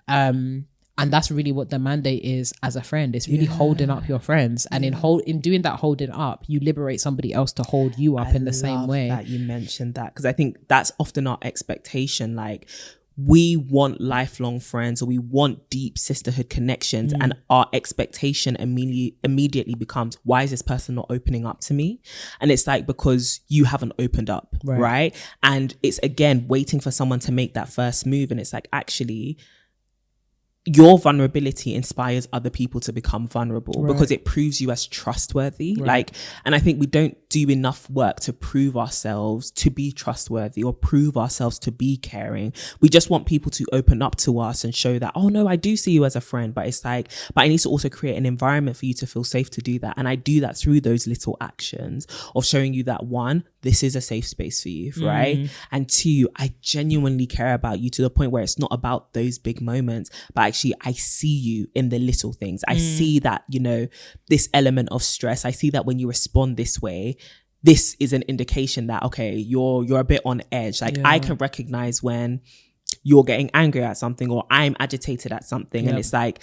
And that's really what the mandate is as a friend. It's really holding up your friends, and in doing that holding up, you liberate somebody else to hold you up in the same way. That you mentioned that, because I think that's often our expectation. Like, we want lifelong friends, or we want deep sisterhood connections, and our expectation immediately becomes, why is this person not opening up to me? And it's like, because you haven't opened up, right? And it's again waiting for someone to make that first move, and it's like, actually your vulnerability inspires other people to become vulnerable, because it proves you as trustworthy. Like, and I think we don't do enough work to prove ourselves to be trustworthy, or prove ourselves to be caring. We just want people to open up to us and show that, oh no, I do see you as a friend. But it's like, but I need to also create an environment for you to feel safe to do that. And I do that through those little actions of showing you that, one, this is a safe space for you, right? And two, I genuinely care about you, to the point where it's not about those big moments, but actually I see you in the little things. I see that, you know, this element of stress. I see that when you respond this way, this is an indication that, okay, you're a bit on edge. Like, I can recognize when you're getting angry at something, or I'm agitated at something. And it's like,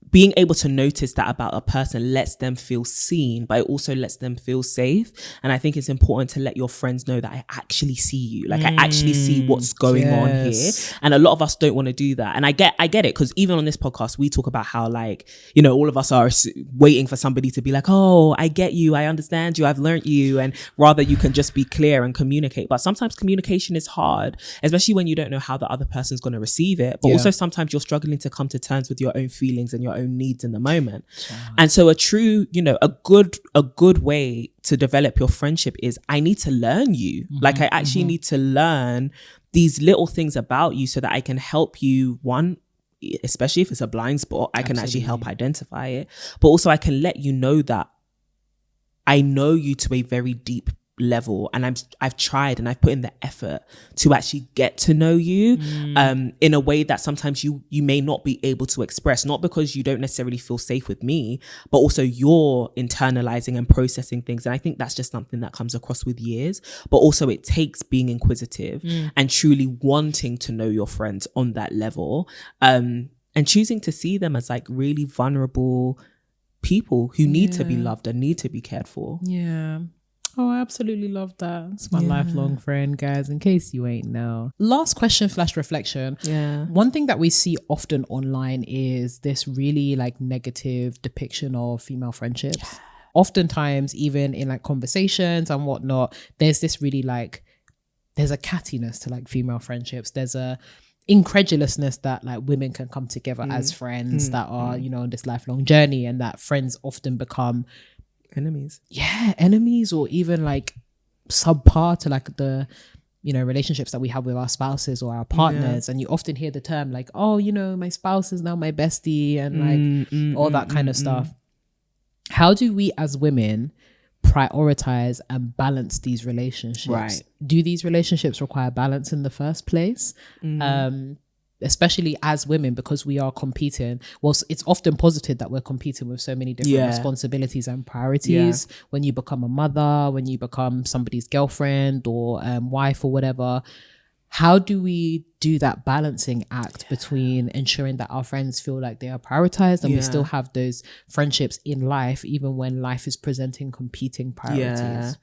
being able to notice that about a person lets them feel seen, but it also lets them feel safe. And I think it's important to let your friends know that I actually see you. Like, I actually see what's going on here. And a lot of us don't want to do that. And I get it, because even on this podcast, we talk about how, like, you know, all of us are waiting for somebody to be like, oh, I get you, I understand you, I've learned you. And rather, you can just be clear and communicate. But sometimes communication is hard, especially when you don't know how the other person's going to receive it. But also sometimes you're struggling to come to terms with your own feelings and your own needs in the moment. And so a true, you know, a good way to develop your friendship is, I need to learn you. Like, I actually need to learn these little things about you, so that I can help you, one, especially if it's a blind spot, I can actually help identify it. But also, I can let you know that I know you to a very deep level, and I've tried and I've put in the effort to actually get to know you in a way that sometimes you may not be able to express, not because you don't necessarily feel safe with me, but also you're internalizing and processing things. And I think that's just something that comes across with years. But also, it takes being inquisitive and truly wanting to know your friends on that level, and choosing to see them as like really vulnerable people who need to be loved and need to be cared for. Oh, I absolutely love that. It's my lifelong friend, guys, in case you ain't know. Last question / reflection. One thing that we see often online is this really like negative depiction of female friendships. Oftentimes, even in like conversations and whatnot, there's this really like, there's a cattiness to like female friendships. There's a incredulousness that like women can come together as friends that are, you know, on this lifelong journey, and that friends often become enemies, or even like subpar to like the, you know, relationships that we have with our spouses or our partners. And you often hear the term like, oh, you know, my spouse is now my bestie, and like all that kind of stuff. How do we as women prioritize and balance these relationships? Do these relationships require balance in the first place? Especially as women, because we are competing. Well, it's often posited that we're competing with so many different responsibilities and priorities. When you become a mother, when you become somebody's girlfriend or wife or whatever, how do we do that balancing act between ensuring that our friends feel like they are prioritized, and we still have those friendships in life, even when life is presenting competing priorities?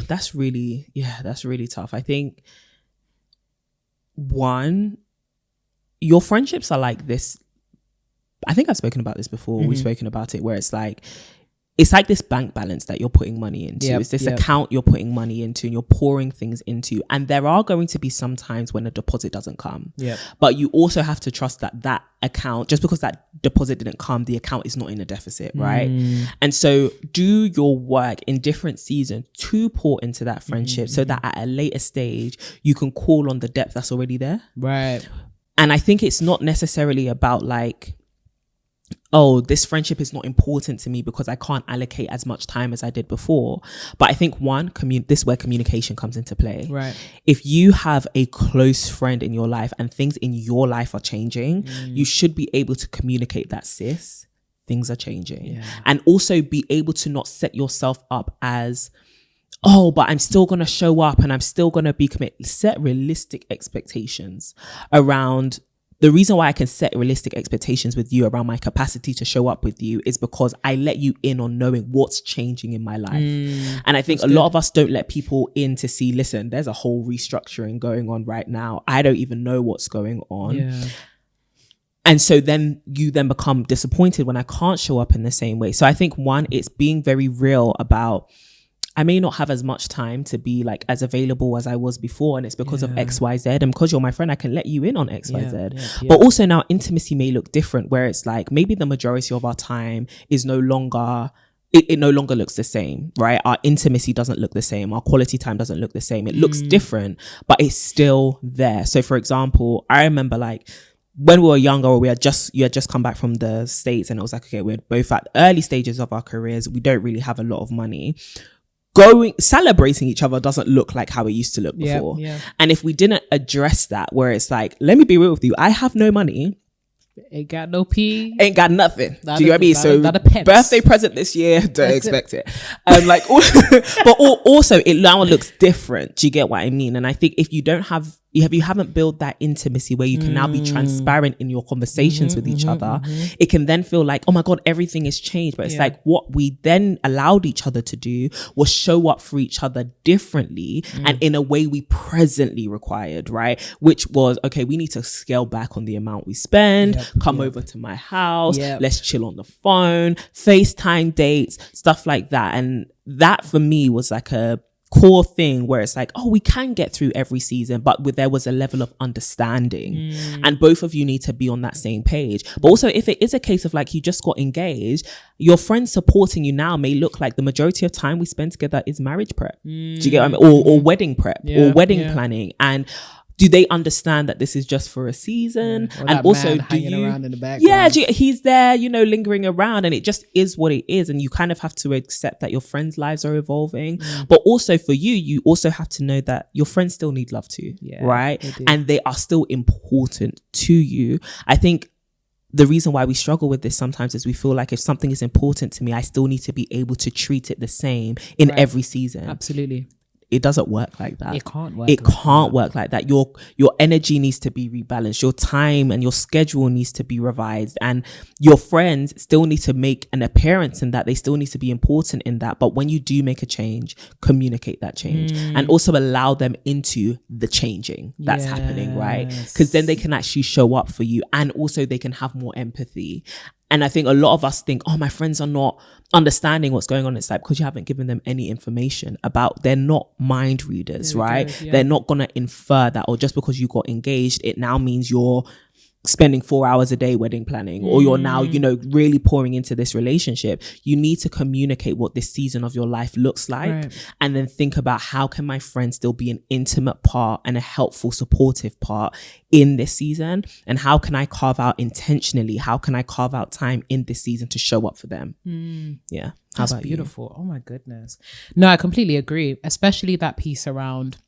That's really tough. I think, one, your friendships are like this. I think I've spoken about this before. We've spoken about it, where it's like, it's like this bank balance that you're putting money into. It's this account you're putting money into and you're pouring things into. And there are going to be some times when a deposit doesn't come. But you also have to trust that that account, just because that deposit didn't come, the account is not in a deficit, right? And so do your work in different seasons to pour into that friendship so that at a later stage, you can call on the depth that's already there. Right. And I think it's not necessarily about like, oh, this friendship is not important to me because I can't allocate as much time as I did before. But I think this is where communication comes into play. Right. If you have a close friend in your life and things in your life are changing, you should be able to communicate that, sis, things are changing. And also be able to not set yourself up as, oh, but I'm still going to show up and I'm still going to be committed. Set realistic expectations around. The reason why I can set realistic expectations with you around my capacity to show up with you is because I let you in on knowing what's changing in my life. And I think a lot of us don't let people in to see, listen, there's a whole restructuring going on right now. I don't even know what's going on. And so then you then become disappointed when I can't show up in the same way. So I think one, it's being very real about, I may not have as much time to be like as available as I was before. And it's because of X, Y, Z. And because you're my friend, I can let you in on X, Y, Z. But also now intimacy may look different, where it's like maybe the majority of our time is no longer, it no longer looks the same, right? Our intimacy doesn't look the same. Our quality time doesn't look the same. It looks different, but it's still there. So for example, I remember like, when we were younger, or you had just come back from the States, and it was like, okay, we're both at early stages of our careers. We don't really have a lot of money. Celebrating each other doesn't look like how it used to look before. And if we didn't address that, where it's like, let me be real with you, I have no money, ain't got no pee, ain't got nothing. Do you know what I mean? So birthday present this year, don't expect it. But also it now looks different. Do you get what I mean? And I think if you haven't built that intimacy where you can now be transparent in your conversations with each other, it can then feel like, oh my God, everything has changed. But it's like what we then allowed each other to do was show up for each other differently and in a way we presently required, right? Which was, okay, we need to scale back on the amount we spend, come over to my house, let's chill on the phone, FaceTime dates, stuff like that. And that for me was like a core thing where it's like, oh, we can get through every season, but there was a level of understanding and both of you need to be on that same page. But also if it is a case of like you just got engaged, your friends supporting you now may look like the majority of time we spend together is marriage prep. Do you get what I mean? Or wedding prep or wedding planning. And do they understand that this is just for a season? And also, do you around in the background? He's there, lingering around, and it just is what it is. And you kind of have to accept that your friends' lives are evolving. But also for you also have to know that your friends still need love too, right? And they are still important to you. I think the reason why we struggle with this sometimes is we feel like if something is important to me, I still need to be able to treat it the same in every season. Absolutely. It doesn't work like that. It can't work. It can't work like that. Your energy needs to be rebalanced. Your time and your schedule needs to be revised. And your friends still need to make an appearance in that. They still need to be important in that. But when you do make a change, communicate that change and also allow them into the changing that's happening, right? Because then they can actually show up for you and also they can have more empathy. And I think a lot of us think, oh, my friends are not understanding what's going on. It's like, because you haven't given them any information about, they're not mind readers, right? They're not going to infer that, or just because you got engaged, it now means you're spending 4 hours a day wedding planning, or you're now, really pouring into this relationship. You need to communicate what this season of your life looks like, and then think about how can my friend still be an intimate part and a helpful, supportive part in this season, and how can I carve out intentionally, how can I carve out time in this season to show up for them? Yeah. That's beautiful. Oh my goodness. No, I completely agree, especially that piece around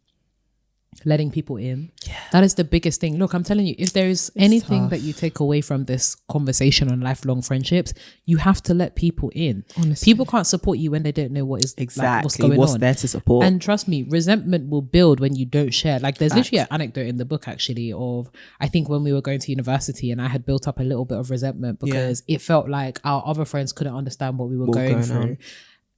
letting people in. That is the biggest thing. Look, I'm telling you, if there's anything that you take away from this conversation on lifelong friendships, you have to let people in. Honestly. People can't support you when they don't know what is what's going on. There to support. And trust me, resentment will build when you don't share. Like there's literally an anecdote in the book actually of, I think when we were going to university and I had built up a little bit of resentment because it felt like our other friends couldn't understand what we were going through.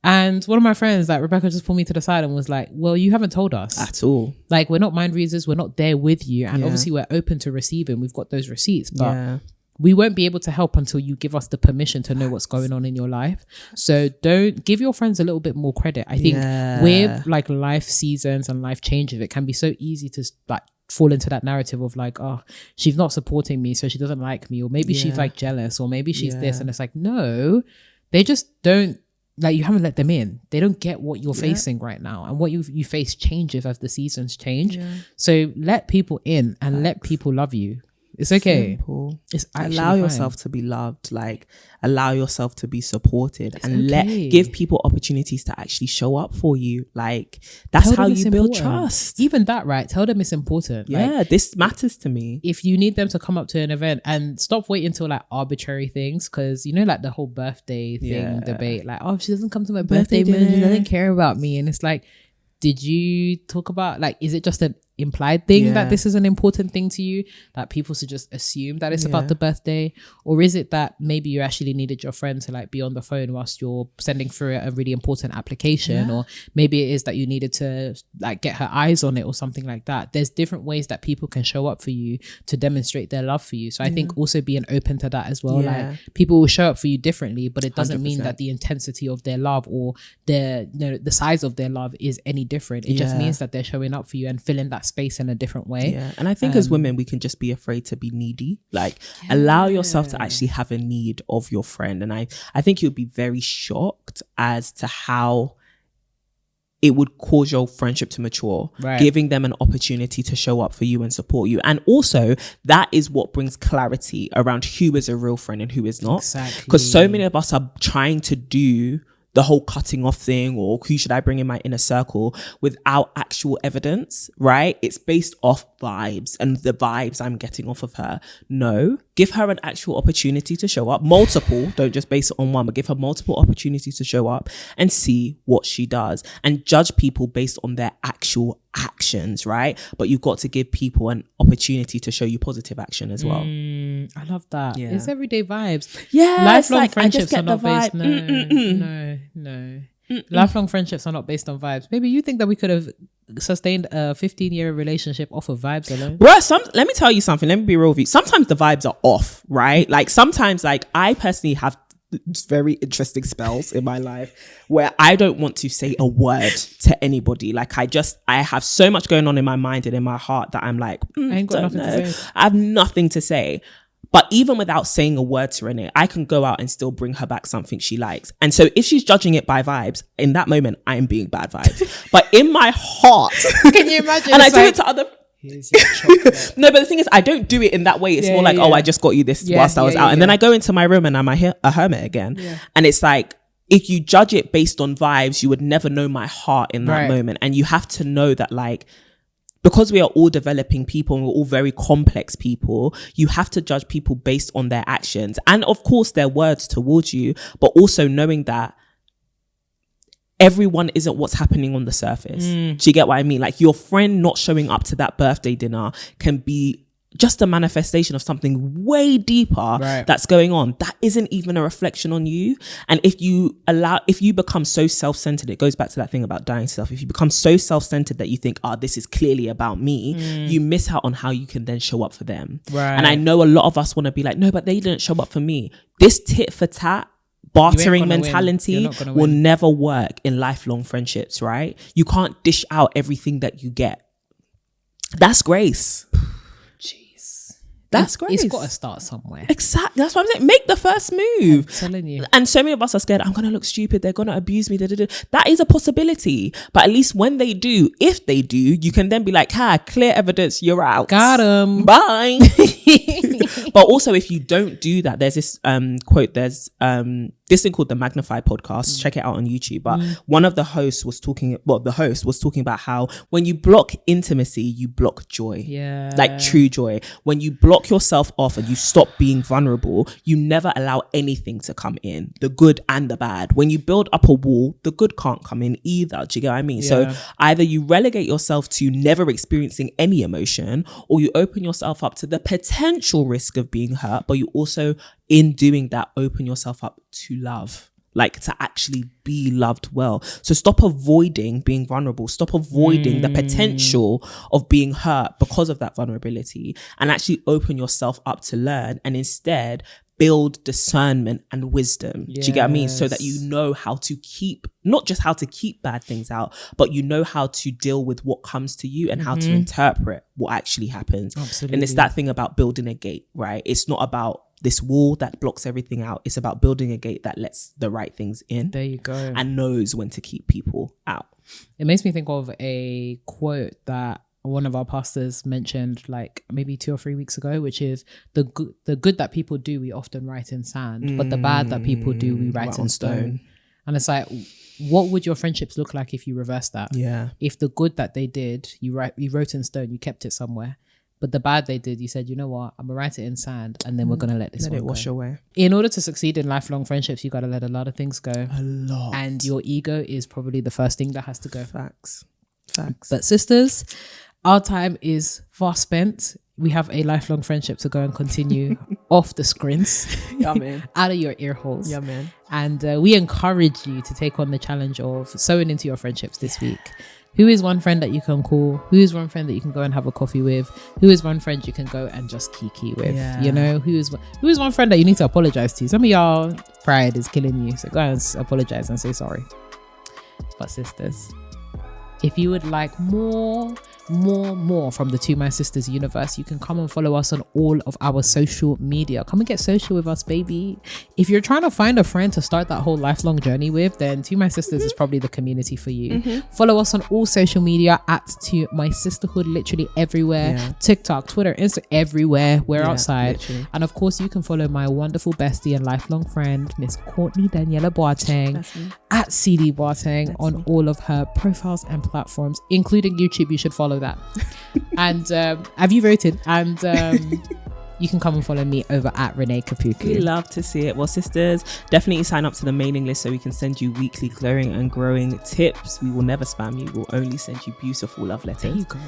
And one of my friends, like Rebecca, just pulled me to the side and was like, well, you haven't told us at all. Like, we're not mind readers. We're not there with you. And obviously we're open to receiving. We've got those receipts, but we won't be able to help until you give us the permission to know what's going on in your life. So don't give your friends a little bit more credit. I think with like life seasons and life changes, it can be so easy to like fall into that narrative of like, oh, she's not supporting me, so she doesn't like me, or maybe she's like jealous, or maybe she's this. And it's like, no, they just don't, like, you haven't let them in. They don't get what you're facing right now, and what you face changes as the seasons change. So let people in and let people love you. It's okay. Simple. It's allow yourself to be loved, like allow yourself to be supported, and give people opportunities to actually show up for you. Like that's how you build trust. Even that, right? Tell them it's important. Like, this matters to me. If you need them to come up to an event, and stop waiting until like arbitrary things, because you know, like the whole birthday thing debate, like, oh, if she doesn't come to my birthday dinner, she doesn't care about me. And it's like, did you talk about, like, is it just an implied thing that this is an important thing to you, that people should just assume that it's about the birthday? Or is it that maybe you actually needed your friend to like be on the phone whilst you're sending through a really important application? Or maybe it is that you needed to like get her eyes on it or something like that. There's different ways that people can show up for you to demonstrate their love for you. So I think also being open to that as well. Like, people will show up for you differently, but it doesn't 100%. Mean that the intensity of their love or their, you know, the size of their love is any different. It just means that they're showing up for you and filling that space in a different way. And I think as women, we can just be afraid to be needy. Like, allow yourself to actually have a need of your friend. And I think you'll be very shocked as to how it would cause your friendship to mature, giving them an opportunity to show up for you and support you. And also, that is what brings clarity around who is a real friend and who is not. Because so many of us are trying to do the whole cutting off thing, or who should I bring in my inner circle, without actual evidence, right? It's based off vibes and the vibes I'm getting off of her. No, give her an actual opportunity to show up. Multiple, don't just base it on one, but give her multiple opportunities to show up and see what she does. And judge people based on their actual actions, right? But you've got to give people an opportunity to show you positive action as well. I love that. It's everyday vibes. Lifelong like, friendships are not based. No. Lifelong friendships are not based on vibes. Maybe you think that we could have sustained a 15-year relationship off of vibes alone? Bruh, let me tell you something. Let me be real with you. Sometimes the vibes are off, right? Like sometimes, like I personally have very interesting spells in my life where I don't want to say a word to anybody. Like I have so much going on in my mind and in my heart that I'm like, I ain't got nothing to say. I have nothing to say. But even without saying a word to Renee, I can go out and still bring her back something she likes. And so if she's judging it by vibes, in that moment, I am being bad vibes. But in my heart, can you imagine? And I do it to other. Here's your chocolate. No, but the thing is, I don't do it in that way. It's more like, oh, I just got you this whilst I was out. And then I go into my room and I'm a hermit again. And it's like, if you judge it based on vibes, you would never know my heart in that moment. And you have to know that, like, because we are all developing people and we're all very complex people, you have to judge people based on their actions and of course their words towards you, but also knowing that everyone isn't what's happening on the surface. Do you get what I mean? Like, your friend not showing up to that birthday dinner can be just a manifestation of something way deeper that's going on. That isn't even a reflection on you. And if you become so self-centered, it goes back to that thing about dying self. If you become so self-centered that you think, this is clearly about me, you miss out on how you can then show up for them. And I know a lot of us want to be like, no, but they didn't show up for me. This tit for tat bartering mentality will never work in lifelong friendships, right? You can't dish out everything that you get. That's grace. That's great. It's got to start somewhere. Exactly. That's what I'm saying. Make the first move. I'm telling you. And so many of us are scared. I'm going to look stupid. They're going to abuse me. That is a possibility. But at least when they do, if they do, you can then be like, clear evidence. You're out. Got 'em. Bye. But also, if you don't do that, there's this quote. There's this thing called the Magnify podcast. Check it out on YouTube. But one of the hosts was talking. Well, the host was talking about how when you block intimacy, you block joy. Yeah. Like true joy. When you block yourself off and you stop being vulnerable, you never allow anything to come in, the good and the bad. When you build up a wall, the good can't come in either. Do you get what I mean? So either you relegate yourself to never experiencing any emotion, or you open yourself up to the potential risk of being hurt, but you also, in doing that, open yourself up to love. like to actually be loved well. So stop avoiding being vulnerable. Stop avoiding the potential of being hurt because of that vulnerability, and actually open yourself up to learn, and instead build discernment and wisdom. Do you get what I mean? So that you know how to keep, not just how to keep bad things out, but you know how to deal with what comes to you and how to interpret what actually happens. Absolutely. And it's that thing about building a gate, right? It's not about this wall that blocks everything out. It's about building a gate that lets the right things in. There you go. And knows when to keep people out. It makes me think of a quote that one of our pastors mentioned like maybe 2 or 3 weeks ago, which is the good that people do, we often write in sand, but the bad that people do, we write in stone. And it's like, what would your friendships look like if you reverse that? Yeah. If the good that they did, you wrote in stone, you kept it somewhere. But the bad they did, you said, you know what, I'm gonna write it in sand, and then we're gonna let this one wash away. In order to succeed in lifelong friendships, you gotta let a lot of things go. A lot. And your ego is probably the first thing that has to go. Facts. But sisters, our time is fast spent. We have a lifelong friendship to go and continue off the screens. Yeah, man. Out of your ear holes. Yeah, man. And we encourage you to take on the challenge of sowing into your friendships this week. Who is one friend that you can call? Who is one friend that you can go and have a coffee with? Who is one friend you can go and just kiki with? Yeah. You know, who is one friend that you need to apologize to? Some of y'all pride is killing you, so go and apologize and say sorry. But sisters, if you would like more from the To My Sisters universe, you can come and follow us on all of our social media. Come and get social with us, baby. If you're trying to find a friend to start that whole lifelong journey with, then To My Sisters is probably the community for you. Follow us on all social media at To My Sisterhood, literally everywhere. Yeah. TikTok, Twitter, Insta, everywhere. We're outside. Literally. And of course, you can follow my wonderful bestie and lifelong friend, Miss Courtney Daniela Boateng, at CD Boateng on all of her profiles and platforms, including YouTube. You should follow that. And have you voted? And you can come and follow me over at Renee Kapuku. We love to see it. Well, sisters, definitely sign up to the mailing list so we can send you weekly glowing and growing tips. We will never spam you. We'll only send you beautiful love letters. There you go.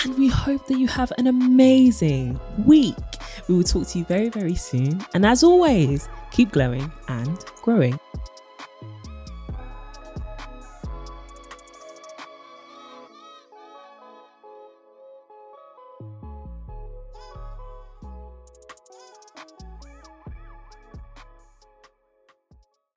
And we hope that you have an amazing week. We will talk to you very, very soon. And as always, keep glowing and growing.